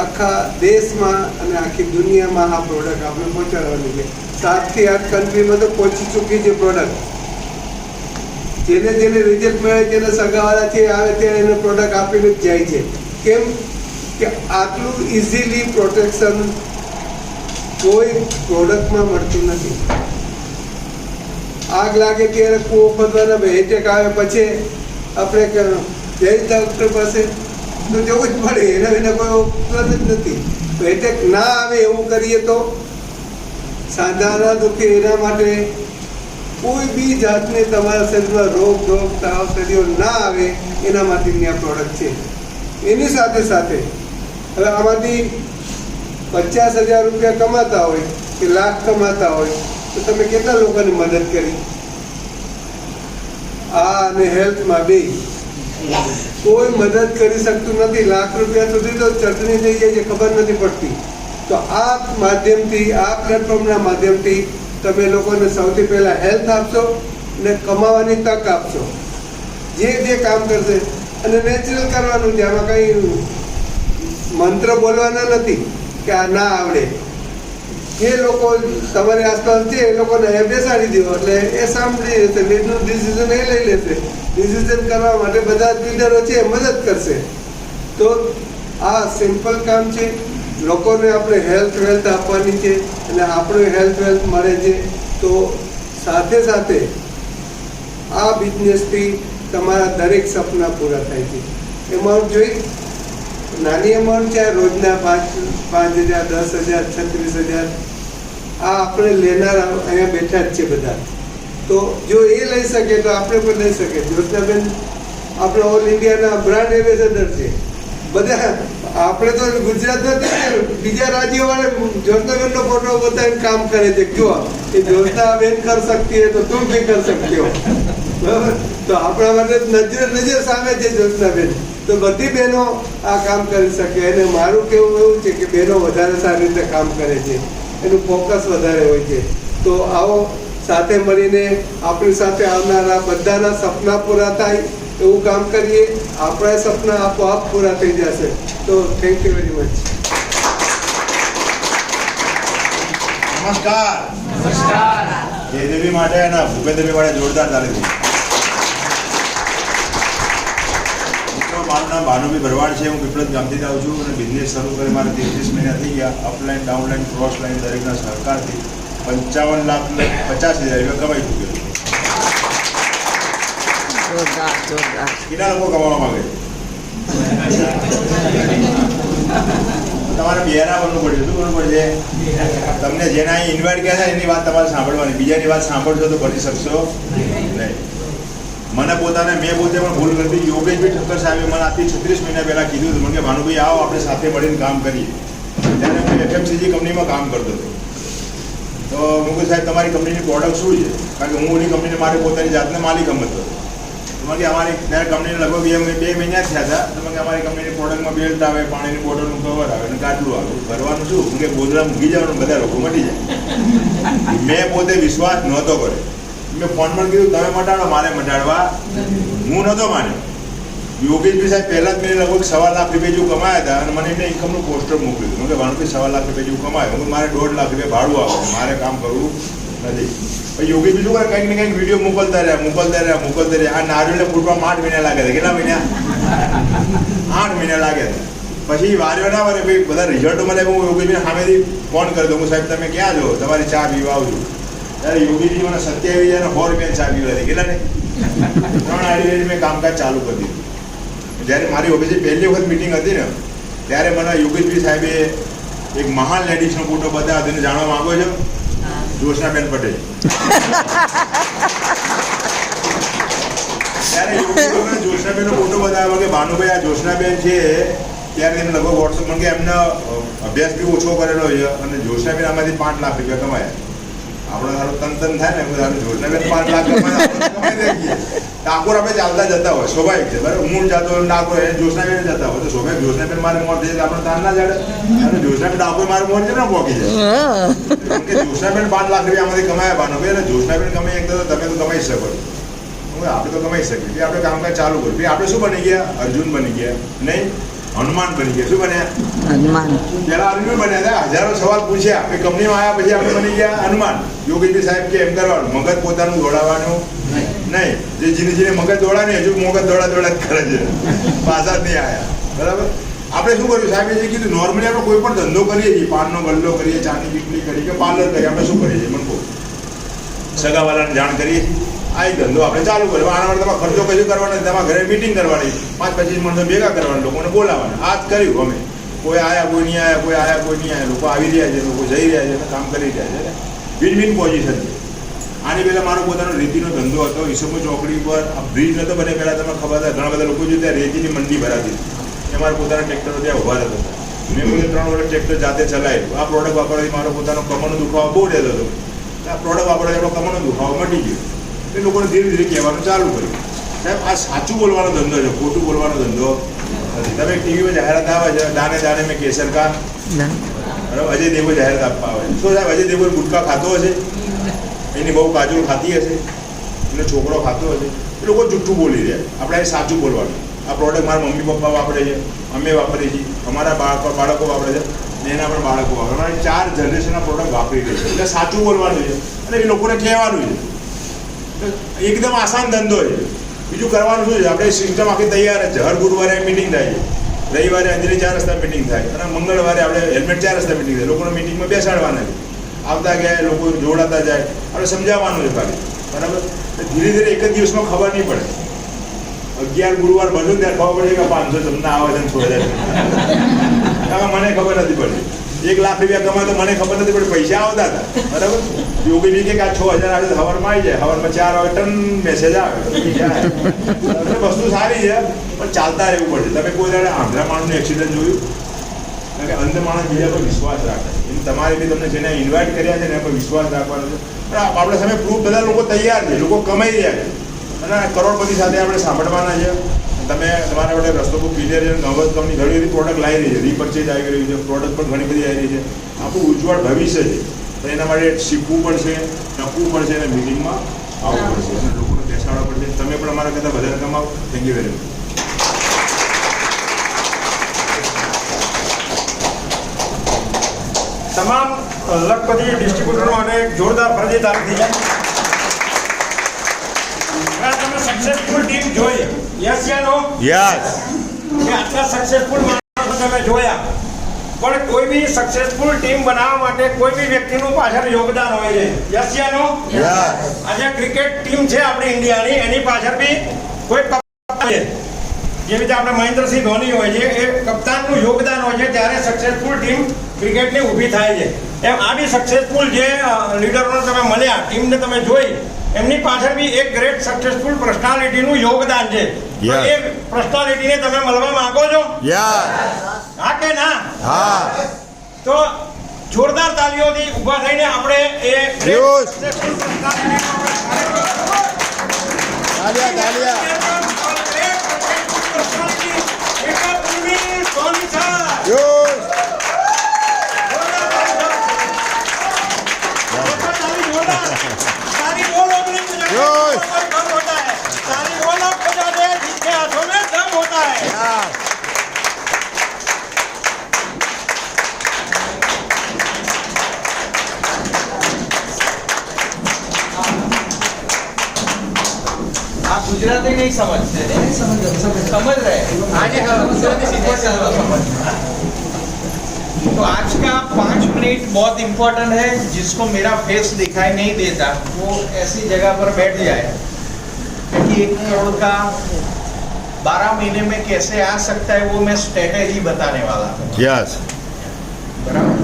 આખા દેશમાં અને આખી દુનિયામાં આ પ્રોડક્ટ આપણે પહોંચાડવાની છે. 7 થી 8 કન્ટ્રીમાં તો પહોંચી ચૂકી છે પ્રોડક્ટ. જેને જેને રિઝલ્ટ મળે જેને સગાવાળા છે આવે ત્યારે એને પ્રોડક્ટ આપીને જ જાય છે. કેમ કે આટલું ઇઝીલી પ્રોટેક્શન કોઈ પ્રોડક્ટમાં મળતું નથી. આગ લાગે ત્યારે કૂવો ખોદવાના એટેક આવે પછી આપણે જઈ ડૉક્ટર પાસે તો જવું જ પડે, એના વિના કોઈ ઉપલબ્ધ જ નથી. તો એટેક ના આવે એવું કરીએ તો સાંધાના દુખે એના માટે કોઈ બી જાતની તમારા શરીરમાં રોગ તાવ શરીર ના આવે એના માટેની આ પ્રોડક્ટ છે. એની સાથે સાથે હવે આમાંથી 50,000 રૂપિયા કમાતા હોય કે લાખ કમાતા હોય તો તમે કેટલા લોકોની મદદ કરી? આ અને હેલ્થમાં બે કોઈ મદદ કરી શકતું નથી. લાખ રૂપિયા સુધી તો ચટણી થઈ જાય છે, ખબર નથી પડતી. તો આ માધ્યમથી, આ પ્લેટફોર્મના માધ્યમથી તમે લોકોને સૌથી પહેલાં હેલ્થ આપશો અને કમાવાની તક આપશો. જે કામ કરશે અને નેચરલ કરવાનું છે. આમાં કંઈ મંત્ર બોલવાના નથી કે આ ના આવડે. જે લોકો તમારી આસપાસ છે એ લોકોને એ બેસાડી દો એટલે એ સાંભળી લેશે, એનું ડિસિઝન એ લઈ લેશે. ડિસિઝન કરવા માટે બધા જ લીડરો છે એ મદદ કરશે. તો આ સિમ્પલ કામ છે. લોકોને આપણે હેલ્થ વેલ્થ આપવાની છે અને આપણું હેલ્થ વેલ્થ મળે છે. તો સાથે સાથે આ બિઝનેસથી તમારા દરેક સપના પૂરા થાય છે. એમાઉન્ટ જોઈ નાની અમાઉન્ટ છે, રોજના 5,000, 10,000, 36,000 આ આપણે લેનાર અહીંયા બેઠા જ છે બધા. તો જો એ લઈ શકે તો આપણે પણ લઈ શકીએ. જ્યોત્સનાબેન આપણે ઓલ ઇન્ડિયાના બ્રાન્ડ એમ્બેસેડર છે બધા. આપણે તો ગુજરાતના બીજા રાજ્યોવાળા જ્યોત્સનાબેનનો ફોટો બતાવીને કામ કરે છે. જો એ જ્યોત્સનાબેન કર શકતી હોય તો તું બી કર શકતી હો. બરાબર? તો આપણા માટે નજર સામે છે જ્યોત્સનાબેન. તો બધી બહેનો આ કામ કરી શકે. અને મારું કહેવું એવું છે કે બહેનો વધારે સારી રીતે કામ કરે છે, એનું ફોકસ વધારે હોય છે. તો આવો સાથે મળીને આપણી સાથે આવનારા બધાના સપના પૂરા થાય એવું કામ કરીએ. આપણા સપના આપોઆપ પૂરા થઈ જશે. તો થેન્ક યુ વેરી મચ. નમસ્કાર. જયદેવી માટે અને ભૂપેન્દ્રભાઈ માટે જોરદાર તાલીમ. મારું નામ ભાનુભાઈ ભરવાડ છે. હું પીપળજ ગામથી જ આવું છું અને બિઝનેસ શરૂ કરી મારે 33 મહિના થઈ ગયા. અપલાઈન, ડાઉનલાઈન, ક્રોસ લાઈન દરેકના સહકારથી 55,50,000 રૂપિયા કમાઈ ચૂક્યો છું. જોરદાર જોરદાર. કેટલા લોકો કમાવા માંગે છે? તમારે બિહારા બનવું પડશે. શું બનવું પડશે? તમને જેને અહીં ઇન્વાઇટ કર્યા છે એની વાત તમારે સાંભળવાની, બીજાની વાત સાંભળશો તો બની શકશો નહીં. મને પોતાને મેં પોતે પણ ભૂલ કરી હતી. યોગેશભાઈ ઠક્કર સાહેબે મને આજથી 36 મહિના પહેલાં કીધું હતું મને કે ભાનુભાઈ આવો આપણે સાથે મળીને કામ કરીએ. ત્યારે હું FMCG કંપનીમાં કામ કરતો હતો. તો હું કહું સાહેબ તમારી કંપનીની પ્રોડક્ટ શું છે? કારણ કે હું એની કંપનીને મારે પોતાની જાતને માલિક સમજતો હતો. તો મને અમારી ત્યારે કંપનીને લગભગ 2 મહિના થયા હતા. તો મને અમારી કંપનીની પ્રોડક્ટમાં બેલ્ટ આવે, પાણીની બોટલનું કવર આવે અને ગાટલું આવે. કરવાનું શું કે ગોદડા મૂકી જવાનું, બધા રોગો મટી જાય. મેં પોતે વિશ્વાસ નહોતો કર્યો. મેં ફોનમાં કીધું તમે મટાડો, મારે મટાડવા હું નહોતો માન્યો. યોગેશભાઈ સાહેબ પહેલાં જ મેં લગભગ 1.25 લાખ રૂપિયા જેવું કમાયા હતા અને મને એમને ઇન્કમનું પોસ્ટર મોકલ્યું હતું. કે ભાનુભાઈ 1.25 લાખ રૂપિયા જેવું કમાયો. હું મારે 1.5 લાખ રૂપિયા ભાડું આવે, મારે કામ કરવું નથી. પછી યોગેશભાઈ શું કરે કંઈક ને કંઈક વિડીયો મોકલતા રહ્યા. આ નારિયેળને ફૂટવામાં 8 મહિના લાગ્યા હતા. કેટલા મહિના? 8 મહિના લાગ્યા હતા. પછી વાર્યો ના વરે ભાઈ બધા રિઝલ્ટો મને હું યોગેશભાઈને સામેથી ફોન કરી દઉં હું સાહેબ તમે ક્યાં છો? તમારી ચા પીવા આવજો. ત્યારે યોગીજી મને 27,100 રૂપિયા ચા પીવા હતી. કેટલા ને 3 આડી મેં કામકાજ ચાલુ કરી દીધું. જ્યારે મારી ઓફિસે પહેલી વખત મિટિંગ હતી ને ત્યારે મને યોગેશભાઈ સાહેબે એક મહાન લેડીઝનો ફોટો બતાવ્યો. તેને જાણવા માંગો છો? જોશનાબેન પટેલ. ત્યારે યોગેશભાઈ જોશનાબેનનો ફોટો બતાવ્યો કે ભાનુભાઈ આ જોશનાબેન છે. ત્યારે તેમને લગભગ વોટ્સઅપ કે એમનો અભ્યાસ બી ઓછો કરેલો છે અને જોશનાબેન આમાંથી 5 લાખ રૂપિયા કમાયા. આપણે સારું તન થાય ને જોશનાબેન 5 લાખ કમાઈ દઈએ. ડાકોર આપણે ચાલતા જતા હોય સ્વાભાવિક છે બરાબર. હું જતો હોય ડાકોર એને જોશનાબેન જતા હોય તો સ્વાભાવિક જોશનાબેન મારે મોર થઈ જાય આપણે તાર ના જાડે અને જોશનાબેન ડાકોર મારે મોર છે ને પહોંચી જાય. કે જોશનાબેન 5 લાખ રૂપિયા આમાંથી કમાયા ભાનુભાઈ અને જોશનાબેન કમાઈ એક તો તમે તો કમાઈ શકો છો. આપણે તો કમાઈ શકીએ. આપણે કામકાજ ચાલુ કર્યું. આપણે શું બની ગયા? અર્જુન બની ગયા નહીં, હનુમાન બની ગયા. શું બન્યા? હનુમાન. પેલા અર્જુન બન્યા હતા. હજારો સવાલ પૂછ્યા પછી કંપનીમાં આવ્યા પછી આપણે બની ગયા હનુમાન. યોગીજી સાહેબ કે એમ કરવાનું મગજ પોતાનું દોડાવવાનું નહીં. જે જેને મગજ દોડાને હજુ મગજ દોડા જ કરે છે, પાછા જ નહીં આવ્યા. બરાબર. આપણે શું કર્યું સાહેબે જે કીધું નોર્મલી આપણે કોઈ પણ ધંધો કરીએ છીએ, પાનનો ગલ્લો કરીએ, ચાની બીકલી કરીએ કે પાર્લર કરીએ, આપણે શું કરીએ છીએ મને કહો? સગાવાલાને જાણ કરીએ છીએ આ એક ધંધો આપણે ચાલુ કર્યો. આના માટે તમારે ખર્ચો કશું કરવાનો નથી. તમારા ઘરે મિટિંગ કરવાની, 5-25 માણસો ભેગા કરવાના, લોકોને બોલાવવાના. આ જ કર્યું અમે. કોઈ આયા કોઈ નહીં આવ્યા, કોઈ આયા કોઈ નહીં આવ્યા. લોકો આવી રહ્યા છે, લોકો જઈ રહ્યા છે, કામ કરી રહ્યા છે. વિન વિન પોઝિશન છે. આની પહેલાં મારો પોતાનો રેતીનો ધંધો હતો. ઈસમો ચોકડી પર આ બ્રિજ નહોતો બને પહેલાં તમને ખબર હતા ઘણા બધા લોકો જો ત્યાં રેતીની મંડી ભરાતી એ મારા પોતાના ટ્રેક્ટરો ત્યાં ઉભા રહેતો હતો. મેં પોતે 3 વર્ષ ટ્રેક્ટર જાતે ચલાવ્યું. આ પ્રોડક્ટ વાપરવાથી મારો પોતાનો કમરનો દુખાવો બહુ રહેતો હતો. આ પ્રોડક્ટ વાપરવાથી આપણો કમરનો દુખાવો મટી ગયો. એ લોકોને ધીરે ધીરે કહેવાનું ચાલુ કર્યું સાહેબ આ સાચું બોલવાનો ધંધો છે, ખોટું બોલવાનો ધંધો નથી. તમે ટીવીમાં જાહેરાત આવે છે દાને દાને મેં કેસર કા, બરાબર. અજય દેવો જાહેરાત આપવા આવે છે. શું સાહેબ અજય દેવો ગુટકા ખાતો હશે? એની બહુ કાજુ ખાતી હશે? એનો છોકરો ખાતો હશે? એ લોકો જુઠ્ઠું બોલી રહ્યા. આપણે એ સાચું બોલવાનું. આ પ્રોડક્ટ મારા મમ્મી પપ્પા વાપરે છે, અમે વાપરીએ છીએ, અમારા બાળકો વાપરે છે ને એના પણ બાળકો વાપરે. અમારી 4 જનરેશનના પ્રોડક્ટ વાપરી રહી છે. એટલે સાચું બોલવાનું છે અને એ લોકોને કહેવાનું છે. એકદમ આસાન ધંધો છે. બીજું કરવાનું શું છે? આપણે સિસ્ટમ આખી તૈયાર જ છે. હર ગુરુવારે મિટિંગ થાય છે, રવિવારે અંજલિ 4 રસ્તા મિટિંગ થાય અને મંગળવારે આપણે હેલ્મેટ 4 રસ્તા મિટિંગ થાય. લોકોને મિટિંગમાં બેસાડવાના છે. આવતા ગયા લોકો જોડાતા જાય, આપણે સમજાવવાનું છે ખાલી, બરાબર. ધીરે ધીરે એક જ દિવસમાં ખબર નહીં પડે. 11 ગુરુવાર બધું ત્યારે ખબર પડે કે 500 તમને આવે છે 6,000. મને ખબર નથી પડી. 1 લાખ રૂપિયા કમાય તો મને ખબર નથી પડી પૈસા આવતા હતા, બરાબર. યોગી કે આ 6,000 આવે તો હવારમાં આવી જાય, હવારમાં 4 વાગે ટન મેસેજ આવે. વસ્તુ સારી છે પણ ચાલતા રહેવું પડશે. તમે કોઈ દાડે આંધ્રા માણસનું એક્સિડન્ટ જોયું? કારણ કે અંધ માણસ બીજા પર વિશ્વાસ રાખે. તમારે બી તમને જેને ઇન્વાઇટ કર્યા છે ને એના પર વિશ્વાસ રાખવાનો છે. પણ આપણે સામે પ્રૂફ બધા લોકો તૈયાર છે, લોકો કમાઈ રહ્યા છે અને કરોડપતિ સાથે આપણે સાંભળવાના છે. તમે તમારા માટે રસ્તો બહુ ક્લિયર છે. નવસ કંપની ઘણી બધી પ્રોડક્ટ લાવી રહી છે, રીપર્ચેજ આવી રહ્યું છે, પ્રોડક્ટ પણ ઘણી બધી આવી રહી છે. આપણું ઉજ્જવળ ભવિષ્ય છે. તો એના માટે શીખવું પડશે, ટકવું પડશે અને મિટિંગમાં આવવું પડશે અને લોકોને બેસાડવા પડશે. તમે પણ અમારા કરતાં વધારે કમાવો. Thank you very much. તમામ લખપતિ ડિસ્ટ્રીબ્યુટરો માટે જોરદાર ફરજી તારીખ થઈ જાય. તમે સક્સેસફુલ ટીમ જોઈ? યસ યા નો? યસ. આટલા સક્સેસફુલ માણસો તમે જોયા, પણ કોઈ બી સક્સેસફુલ ટીમ બનાવવા માટે કોઈ બી વ્યક્તિનું પાછળ યોગદાન હોય છે. યસ યા નો? યસ. આજે ક્રિકેટ ટીમ છે આપણી ઇન્ડિયાની, એની પાછળ બી કોઈ કપ્તાન છે, જેવી રીતે આપણે મહેન્દ્રસિંહ ધોની હોય છે, એ કપ્તાનનું યોગદાન હોય છે ત્યારે સક્સેસફુલ ટીમ ક્રિકેટની ઊભી થાય છે. એમ આ બી સક્સેસફુલ જે લીડરોને તમે મળ્યા, ટીમને તમે જોઈ, એમની પાછળ બી એક ગ્રેટ સક્સેસફુલ પર્સનાલિટીનું યોગદાન છે. તો એ પર્સનાલિટીને તમે મળવા માંગો છો? હા કે ના? હા. તો જોરદાર તાલીઓથી ઊભા થઈને આપણે એ ગ્રેટ સક્સેસફુલ गुजराती नहीं समझते, समझ रहे तो आज का 5 मिनट बहुत इम्पोर्टेंट है. जिसको मेरा फेस दिखाई नहीं देता वो ऐसी जगह पर बैठ जाए, क्योंकि 1 करोड़ का 12 महीने में कैसे आ सकता है वो मैं स्ट्रेटेजी बताने वाला हूँ. बराबर.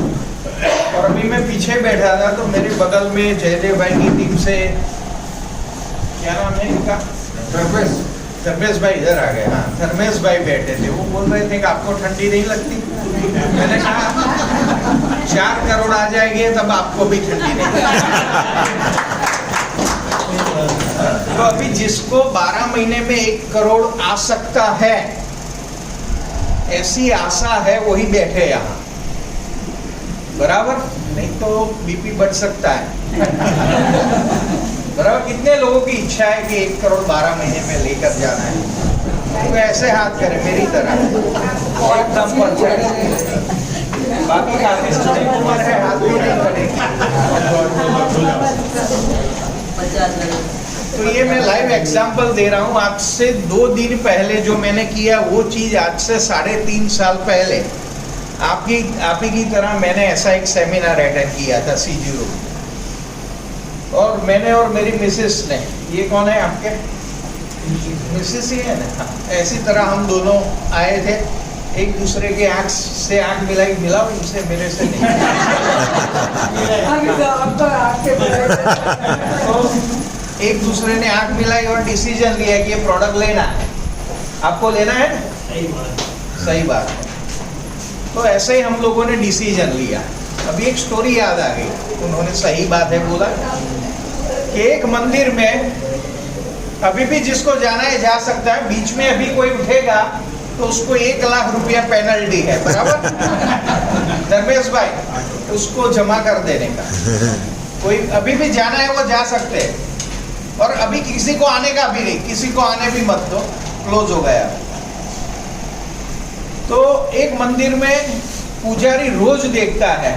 और अभी मैं पीछे बैठा था तो मेरे बगल में जयदेव भाई की टीम से, क्या नाम है इनका, धर्मेश भाई इधर आ गए. हाँ, धर्मेश भाई बैठे थे. वो बोल रहे थे कि आपको ठंडी नहीं लगती. मैंने कहा 4 करोड़ आ जाएंगे तब आपको भी ठंडी नहीं लगती. तो अभी जिसको 12 महीने में 1 करोड़ आ सकता है, ऐसी आशा है, वही बैठे यहाँ. बराबर. नहीं तो बीपी बढ़ सकता है. बराबर. कितने लोगों की इच्छा है कि 1 करोड़ 12 महीने में लेकर जाना है? तो ऐसे हाथ करें मेरी तरह, एकदम परफेक्ट. बाकी काफी उम्र है, हाथ भी नहीं करेगी. तो ये मैं लाइव एग्जांपल दे रहा हूँ. आज से 2 दिन पहले जो मैंने किया वो चीज आज से 3.5 साल पहले आप ही की तरह मैंने ऐसा एक सेमिनार अटेंड किया था सीजी रोड. और मैंने और मेरी मिसेस ने, ये कौन है आपके? मिसेस ही है ना. ऐसी तरह हम दोनों आए थे, एक दूसरे के आंख से आंख मिलाई. मिलाओ इनसे, मेरे से नहीं. तो एक दूसरे ने आंख मिलाई और डिसीजन लिया कि ये प्रोडक्ट लेना है. आपको लेना है ना? सही बात है. तो ऐसे ही हम लोगों ने डिसीजन लिया. अभी एक स्टोरी याद आ गई. उन्होंने सही बात है बोला कि एक मंदिर में अभी भी जिसको जाना है जा सकता है. बीच में अभी कोई उठेगा तो उसको 1 लाख रुपया पेनल्टी है. बराबर. धर्मेश भाई, उसको जमा कर देने का. कोई अभी भी जाना है वो जा सकते हैं. और अभी किसी को आने का भी नहीं, किसी को आने भी मत दो, क्लोज हो गया. तो एक मंदिर में पुजारी रोज देखता है.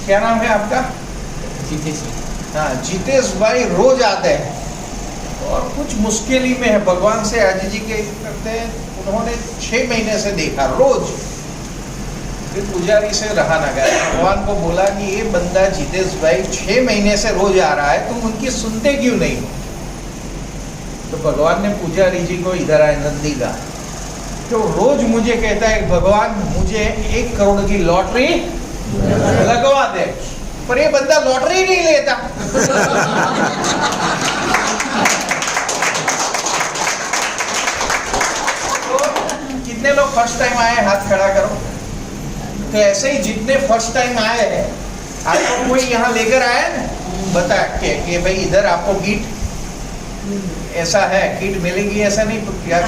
क्या नाम है आपका? जितेश. हाँ, जितेश भाई रोज आते हैं और कुछ मुश्किल ही में है. भगवान से आज जी के करते हैं. उन्होंने 6 महीने से देखा रोज. फिर पुजारी से रहा ना गया. भगवान को बोला कि ये बंदा जितेश भाई 6 महीने से रोज आ रहा है, तुम उनकी सुनते क्यों नहीं हो? तो भगवान ने पुजारी जी को इधर आए नंदी का, तो रोज मुझे कहता है भगवान मुझे 1 करोड़ की लॉटरी लगवा दे. पर ये बंदा लॉटरी नहीं लेता. तो कितने लोग फर्स्ट टाइम आए हाथ खड़ा करो. तो ऐसे ही जितने फर्स्ट टाइम आए हैं, आपको कोई यहाँ लेकर आया ना, बता के कि भाई इधर आपको किट ऐसा है, किट मिलेगी ऐसा नहीं, तो क्या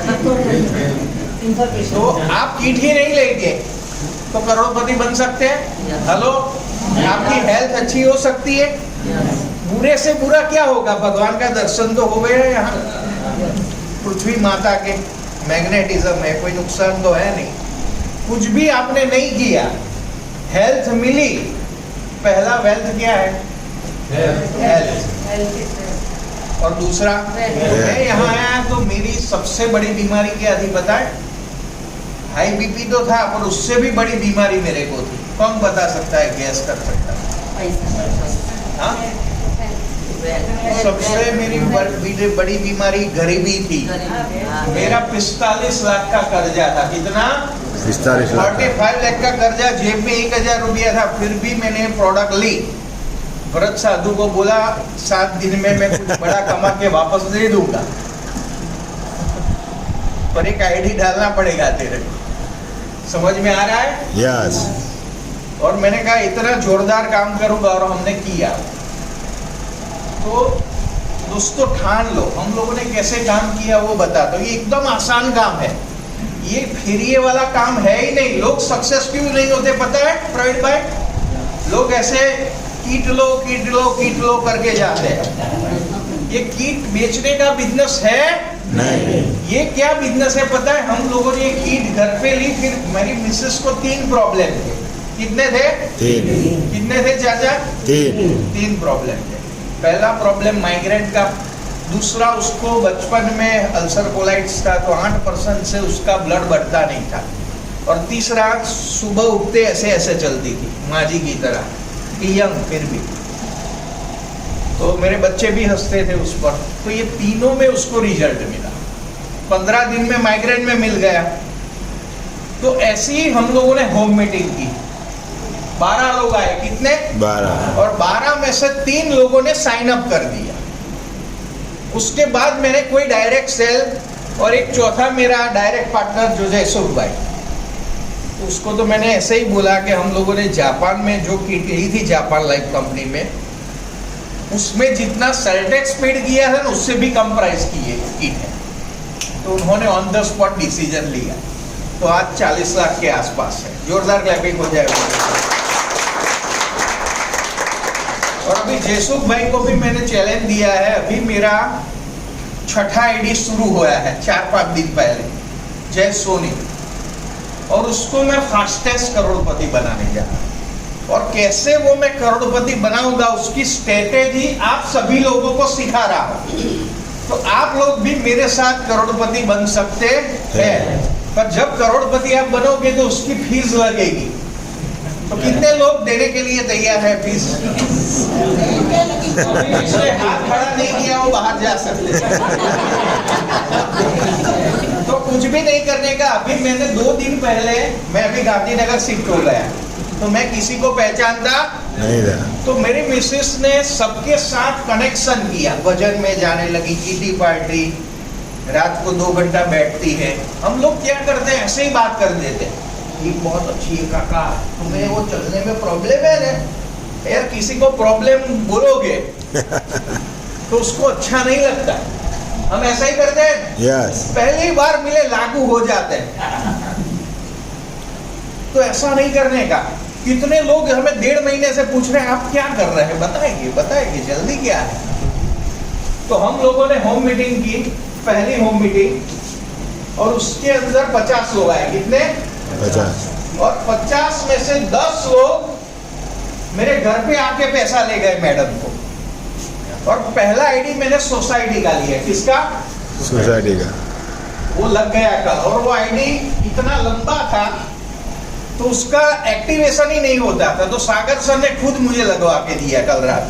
तो आप किट ही नहीं लेंगे तो करोड़पति बन सकते हैं? हेलो, आपकी हेल्थ अच्छी हो सकती है. बुरे से बुरा क्या होगा? भगवान का दर्शन तो हो गया यहाँ. पृथ्वी माता के मैग्नेटिज्म है, कोई नुकसान तो है नहीं. कुछ भी आपने नहीं किया, हेल्थ मिली. पहला वेल्थ क्या है? हेल्थ. और दूसरा, मैं यहाँ आया तो मेरी सबसे बड़ी बीमारी क्या थी बताए? हाई बीपी तो था, पर उससे भी बड़ी बीमारी मेरे को थी. कौन बता सकता है? गैस कर सकता है? हाँ? सबसे मेरी बड़ी बीमारी गरीबी थी। मेरा 45 लाख का कर्जा था। कितना? 45 लाख। 45 लाख का कर्जा, जेब में 1000 रुपया था, फिर भी मैंने प्रोडक्ट ली। व्रत साधु को बोला 7 दिन में मैं कुछ बड़ा कमा के वापस दे दूंगा, पर एक आईडी डालना पड़ेगा तेरे को। समझ में आ रहा है? यस। और मैंने कहा इतना जोरदार काम करूंगा, और हमने किया। तो दोस्तों ठान लो, हम लोगों ने कैसे काम किया वो बता दो। ये एकदम आसान काम है, ये फिरिए वाला काम है ही नहीं। लोग सक्सेस क्यों नहीं होते पता है प्रवीण भाई? लोग ऐसे कीट लो कीट लो कीट लो करके जाते हैं। ये कीट बेचने का बिजनेस है नहीं। ये क्या बिजनेस है पता है? हम लोगों ने ये कीट घर पे ली, फिर मेरी मिसेस को 3 प्रॉब्लम थे। कितने थे? 3। कितने थे चाचा? 3 प्रॉब्लम थे। पहला प्रॉब्लम माइग्रेन का, दूसरा उसको बचपन में अल्सर कोलाइटिस था, तो 8% से उसका ब्लड बढ़ता नहीं था, और तीसरा सुबह उठते ऐसे ऐसे चलती थी माँ जी की तरह, यंग फिर भी। तो मेरे बच्चे भी हंसते थे उस पर। तो ये तीनों में उसको रिजल्ट मिला। 15 दिन में माइग्रेन में मिल गया। तो ऐसी ही हम लोगों ने होम मीटिंग की। 12 लोग आए। कितने? 12। और 12 में से 3 लोगों ने साइन अप कर दिया। उसके बाद मैंने कोई डायरेक्ट सेल, और एक चौथा मेरा डायरेक्ट पार्टनर जो जयसुख भाई, तो उसको तो मैंने ऐसे ही बोला कि हम लोगों ने जापान में जो किट ली थी, जापान लाइफ कंपनी में, उसमें जितना सेल्टेक्स स्पीड किया है ना, उससे भी कम प्राइस की ये किट है। तो उन्होंने ऑन द स्पॉट डिसीजन लिया। तो आज 40 लाख के आसपास है। जोरदार क्लैपिंग हो जाएगा। और अभी जयसुख भाई को भी मैंने चैलेंज दिया है। अभी मेरा 6ठा आईडी शुरू हुआ है 4-5 दिन पहले, जय सोनी, और उसको मैं फास्टेस्ट करोड़पति बनाने जा रहा हूँ। और कैसे वो मैं करोड़पति बनाऊंगा उसकी स्ट्रेटेजी आप सभी लोगों को सिखा रहा हूँ। तो आप लोग भी मेरे साथ करोड़पति बन सकते हैं, पर जब करोड़पति आप बनोगे तो उसकी फीस लगेगी। तो कितने लोग देने के लिए तैयार है फीस? जिसने हाथ खड़ा नहीं किया वो बाहर जा सकते। तो कुछ भी नहीं करने का। अभी मैंने 2 दिन पहले, मैं अभी गांधीनगर शिफ्ट हो गया, तो मैं किसी को पहचानता नहीं था। तो मेरी मिसेस ने सबके साथ कनेक्शन किया, वजन में जाने लगी, किटी पार्टी, रात को 2 घंटा बैठती है। हम लोग क्या करते हैं, ऐसे ही बात कर देते हैं, ये बहुत अच्छी है काका, तुम्हें वो चलने में प्रॉब्लम है ना यार। किसी को प्रॉब्लम बोलोगे तो उसको अच्छा नहीं लगता। हम ऐसा ही करते हैं। yes. पहली बार मिले लागू हो जाते हैं। तो ऐसा नहीं करने का। कितने लोग हमें 1.5 महीने से पूछ रहे हैं आप क्या कर रहे हैं, बताएंगे जल्दी क्या है। तो हम लोगों ने होम मीटिंग की, पहली होम मीटिंग, और उसके अंदर 50 लोग आए। कितने? 50। और 50 में से 10 लोग मेरे घर पे आके पैसा ले गए मैडम को। और पहला आईडी मैंने सोसाइटी का लिया। किसका? सोसाइटी का। वो लग गया कल, और वो आईडी इतना लंबा था तो उसका एक्टिवेशन ही नहीं होता था। तो सागर सर ने खुद मुझे लगवा के दिया कल रात।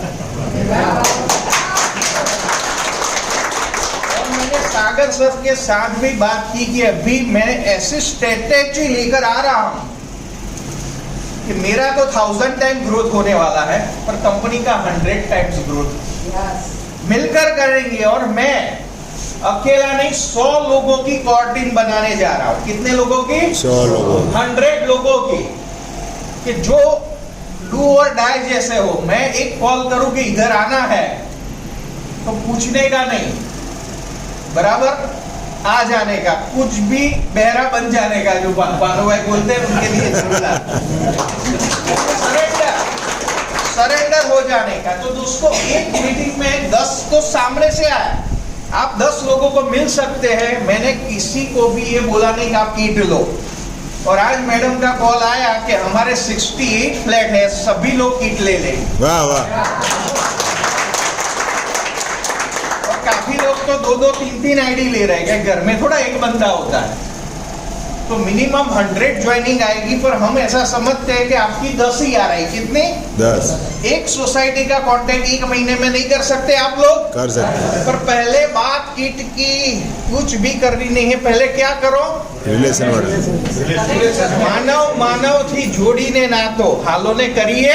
और मैंने सागर सर के साथ भी बात की कि अभी मैं ऐसी स्ट्रेटेजी लेकर आ रहा हूं कि मेरा तो 1000 टाइम ग्रोथ होने वाला है, पर कंपनी का 100 टाइम्स ग्रोथ मिलकर करेंगे। और मैं अकेला नहीं, 100 लोगों की कोर टीम बनाने जा रहा हूँ। कितने लोगों की? 100 लोगों, 100 लोगों की, कि जो डू और डाई जैसे हो। मैं एक कॉल करूं कि इधर आना है तो पूछने का नहीं, बराबर आ जाने का, कुछ भी बहरा बन जाने का, जो बानो भाई बोलते हैं उनके लिए सरेंडर हो जाने का। तो दोस्तों एक मीटिंग में 10 तो सामने से आए, आप 10 लोगों को मिल सकते हैं। मैंने किसी को भी ये बोला नहीं कि आप किट लो। और आज मैडम का कॉल आया कि हमारे 68 फ्लैट है, सभी लोग किट ले लें। वाह वाह। और काफी लोग तो 2-2, 3-3 आईडी ले रहे हैं। घर में थोड़ा एक बंदा होता है। तो मिनिमम 100 ज्वाइनिंग आएगी, पर हम ऐसा समझते हैं कि आपकी 10 ही आ रही। कितनी? 10 एक सोसाइटी का कांटेक्ट 1 महीने में नहीं कर सकते आप लोग? कर सकते हैं। पर पहले बात किट की कुछ भी करनी नहीं है, पहले क्या करो? रिलेशन मानव मानव थी जोड़ीने नातो, हालोने करिए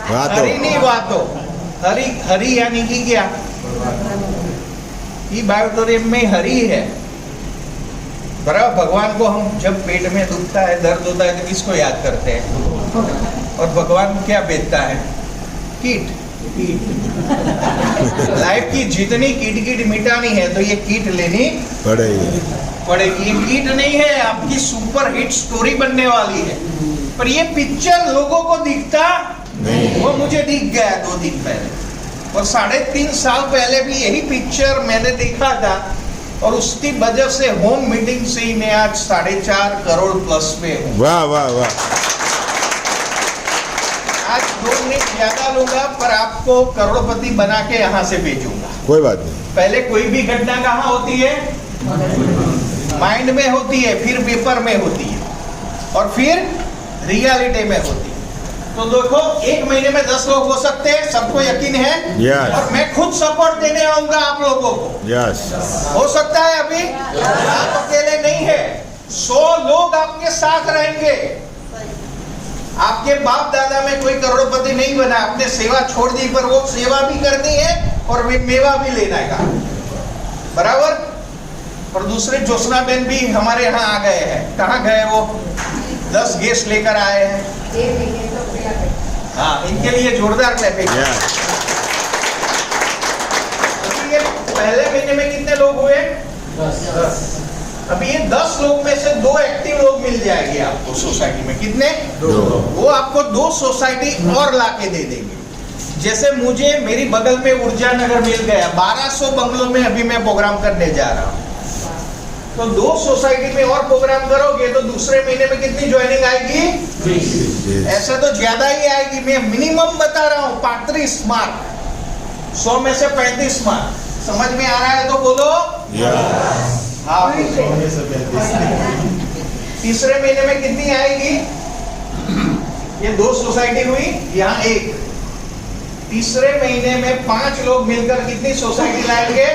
वातो। हरिनी वातो। हरि हरि यानी कि क्या? ये बायोटोरियम में हरि है, बराबर। भगवान को हम जब पेट में दुखता है, दर्द होता है, तो किसको याद करते हैं? और भगवान क्या बेचता है? कीट। लाइफ की जितनी कीट मिटानी है तो ये कीट लेनी पड़ेगी। ये कीट नहीं है, आपकी सुपर हिट स्टोरी बनने वाली है। पर ये पिक्चर लोगों को दिखता नहीं। वो मुझे दिख गया 2 दिन पहले, और 3.5 साल पहले भी यही पिक्चर मैंने देखा था, और उसकी वजह से होम मीटिंग से ही मैं आज 4.5 करोड़ प्लस पे हूँ। वाह वाह वाह। आज 2 मिनट ज्यादा लूंगा, पर आपको करोड़पति बना के यहाँ से भेजूंगा। कोई बात नहीं। पहले कोई भी घटना कहाँ होती है? माइंड में होती है, फिर पेपर में होती है, और फिर रियलिटी में होती है। तो देखो, 1 महीने में 10 लोग हो सकते हैं, सबको यकीन है? Yes. और मैं खुद सपोर्ट देने आऊंगा आप लोगों को। यस। हो सकता है अभी? आप अकेले नहीं है, 100 लोग आपके साथ रहेंगे। आपके बाप दादा में कोई करोड़पति नहीं बना, आपने सेवा छोड़ दी, पर वो सेवा भी करनी है और मेवा भी लेना है, बराबर। और दूसरे ज्योत्सना बहन भी हमारे यहाँ आ गए हैं। कहाँ गए वो? 10 गेस्ट लेकर आए हैं। हाँ, इनके लिए जोरदार क्लैपिंग। पहले महीने में कितने लोग हुए? 10। अभी ये 10 लोग में से 2 एक्टिव लोग मिल जाएंगे आपको सोसाइटी में। कितने? 2। वो आपको 2 सोसाइटी और लाके दे देंगे। जैसे मुझे मेरी बगल में ऊर्जा नगर मिल गया, 1200 बंगलों में अभी मैं प्रोग्राम करने जा रहा हूँ। तो 2 सोसाइटी में और प्रोग्राम करोगे तो दूसरे महीने में कितनी ज्वाइनिंग आएगी? 20। ऐसे तो ज्यादा ही आएगी, मैं मिनिमम बता रहा हूँ 35 मार्क। 100 में से 35 मार्क। समझ में आ रहा है तो बोलो। हाँ। तीसरे महीने में कितनी आएगी? ये 2 सोसाइटी हुई, यहाँ 1। तीसरे महीने में 5 लोग मिलकर कितनी सोसाइटी लाएंगे?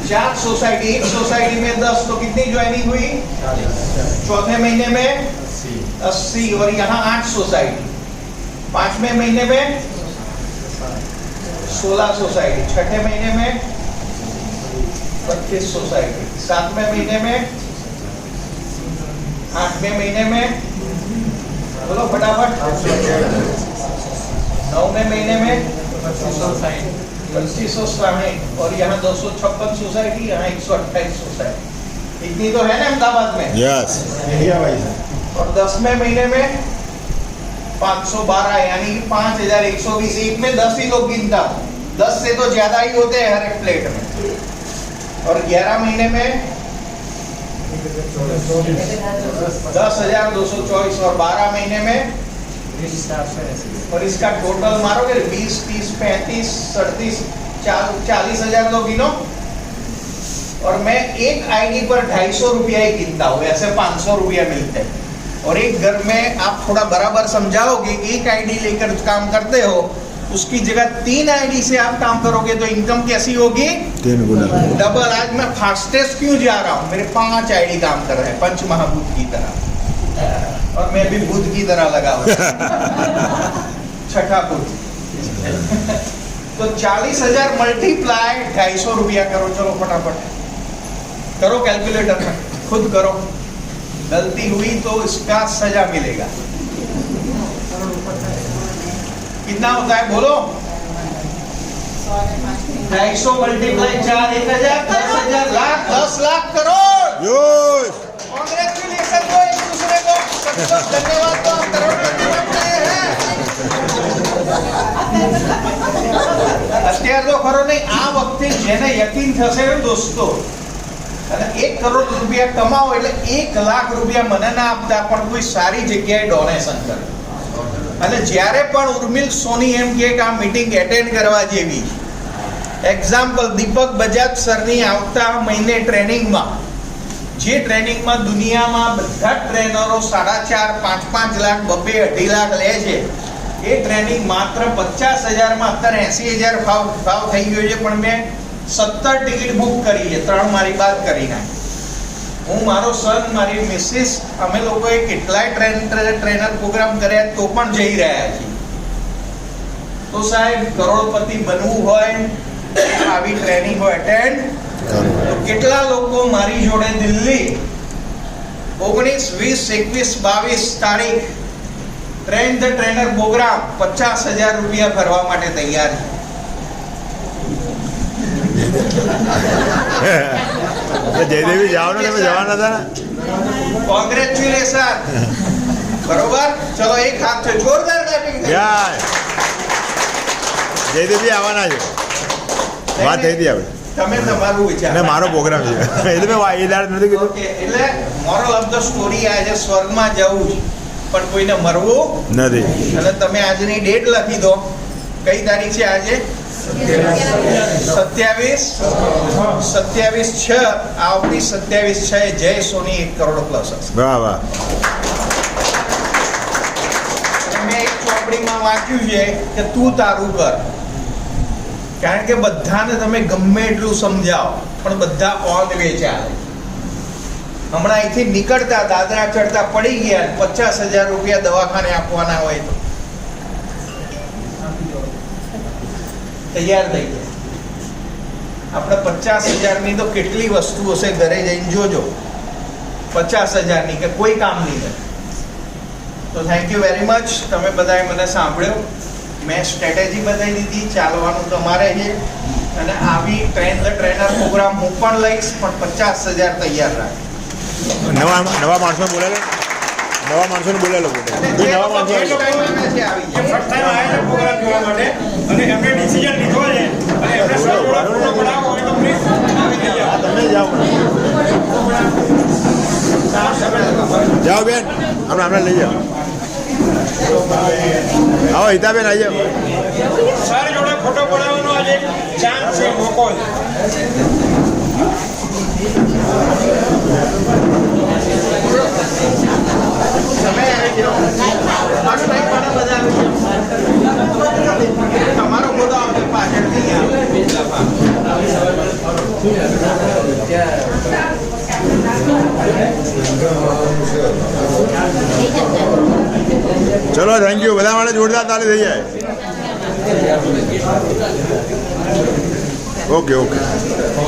4 सोसाइटी। एक सोसाइटी में 10, तो कितनी ज्वाइनिंग हुई? 40। चौथे महीने में 80, और यहाँ 8 सोसाइटी। 5वें महीने में 16 सोसाइटी। 6ठे महीने में 25 सोसाइटी। 7वें महीने में, 8वें महीने में, बोलो फटाफट, 9वें महीने में 2560, और यहाँ 256 सोसाइटी, यहाँ 128 सोसाइटी। इतनी तो है ना अहमदाबाद में? यस। और 10वें महीने में 512, यानी 5120। एक में 10 ही लोग गिनता हूँ, 10 से तो ज्यादा ही होते हैं हर एक प्लेट में। और 11 महीने में 10,224, और 12 महीने में, और इसका टोटल मारोगे 20, 30, 35, 37, 40,000 लोग गिनो। और मैं एक आईडी पर 250 रुपया ही गिनता हूँ, ऐसे 500 रुपया मिलते हैं। और एक घर में आप थोड़ा बराबर समझाओगे कि एक आईडी लेकर काम करते हो, उसकी जगह 3 आईडी से आप काम करोगे तो इनकम कैसी होगी? 3 गुना डबल। आज मैं फास्टेस्ट क्यों जा रहा हूँ? मेरे 5 आईडी काम कर रहे हैं, पंच महाभूत की तरह, और मैं भी बुद्ध की तरह लगा हुआ। 6ठा बुद्ध। तो 40,000 मल्टीप्लाई 250 रुपया करो। चलो फटाफट करो, कैलकुलेटर में खुद करो। गलती हुई तो इसका सजा मिलेगा। कितना होता है बोलो? 250 मल्टीप्लाई 4, 1,000, 10,000, लाख, 10 लाख करोड़। कांग्रेचुलेशन दो एक दूसरे को, सबको धन्यवाद दो। करोड़पति बन गए हैं। અત્યારે તો ખરો નહીં, આ વખતે જેને યકીન થશે ને દોસ્તો, અને 1 કરોડ રૂપિયા કમાવો એટલે 1 લાખ રૂપિયા મને ના આપતા પણ કોઈ સારી જગ્યાએ ડોનેશન કરે। અને જ્યારે પણ ઉર્મિલ સોની એમ કહે કે આ મીટિંગ એટેન્ડ કરવા જેવી, એક્ઝામ્પલ દીપક બજાજ સરની આવતા મહિને ટ્રેનિંગમાં જે ટ્રેનિંગમાં દુનિયામાં બધા ટ્રેનરો 4.5, 5 લાખ, 2-2.5 લાખ લે છે, એ ટ્રેનિંગ માત્ર 50,000માં અત્યારે 80,000 ભાવ થઈ ગયો છે. પણ મેં 17 ટિકિટ બુક કરી છે, 3 મારી બાદ કરી નાખી. હું, મારો સન, મારી મિસિસ, અમે લોકોએ કેટલાય ટ્રેનર પ્રોગ્રામ કર્યા તો પણ જઈ રહ્યા છીએ. તો સાહેબ, કરોડપતિ બનવું હોય, આવી ટ્રેનિંગ હોય અટેન્ડ, તો કેટલા લોકો મારી જોડે દિલ્હી 19, 20, 21, 22 તારીખ ટ્રેન ધ ટ્રેનર પ્રોગ્રામ 50,000 રૂપિયા ભરવા માટે તૈયાર છે. જયદેવી જાઓ ને, તમે જવાના હતા ને. કોંગ્રેચ્યુલેશન. બરોબર, ચલો એક હાથ છે, જોરદાર ક્લેપિંગ. જયદેવી આવવાના છે, વાત થઈ હતી આપણે. તમે તમારું વિચાર, અને મારો પ્રોગ્રામ છે એટલે મેં એ દાડ નથી કીધું. એટલે મોરલ ઓફ ધ સ્ટોરી આ છે, સ્વર્ગમાં જવું છે પણ કોઈને મરવું નથી. અને તમે આજની ડેટ લખી દો. કઈ તારીખ છે આજે? 27/6. આવતી 27/6 જય સોની 1 કરોડ પ્લસ હશે. વાહ વાહ. મેં એક ચોપડીમાં વાંચ્યું છે કે તું તારું કર. કારણ કે બધાને તમે ગમે એટલું સમજાવો પણ બધા ઓન વે ચાલે. હમણાં અહીંથી નીકળતા દાદરા ચડતા પડી ગયા, 50,000 રૂપિયા દવાખાને આપવાના હોય તો તૈયાર થઈ ગયા. આપણે 50,000ની તો કેટલી વસ્તુ હશે, ઘરે જઈને જોજો. 50,000ની કે કોઈ કામ નહીં કરે. તો થેન્ક યુ વેરી મચ. તમે બધાએ મને સાંભળ્યો. મેં સ્ટ્રેટેજી બતાવી દીધી, ચાલવાનું તમારે છે. અને આવી ટ્રેન ધ ટ્રેનર પ્રોગ્રામ હું પણ લઈશ, પણ 50,000 તૈયાર રાખ. નવા માણસો બોલેલો, નવા માણસોને બોલેલો. નવા માણસો ફર્સ્ટ ટાઈમ આવેલા પ્રોગ્રામ જોવા માટે અને એમને ડિસિઝન લીધો છે અને એમને સર જોડે ફોટો પડાવો હોય તો પ્લીઝ આવી જજો. તમે જાઓ બેન, આપણે લઈ જાઓ. આવો હિતાબેન, આવી જાઓ. સર જોડે ફોટો પડાવવાનો આજે ચાન્સ છે, મોકો છે. તમારો બધો આપણે પાછળથી ચલો, થેન્ક યુ. બધા માટે જોરદાર તાળી થઈ જાય. Okay okay.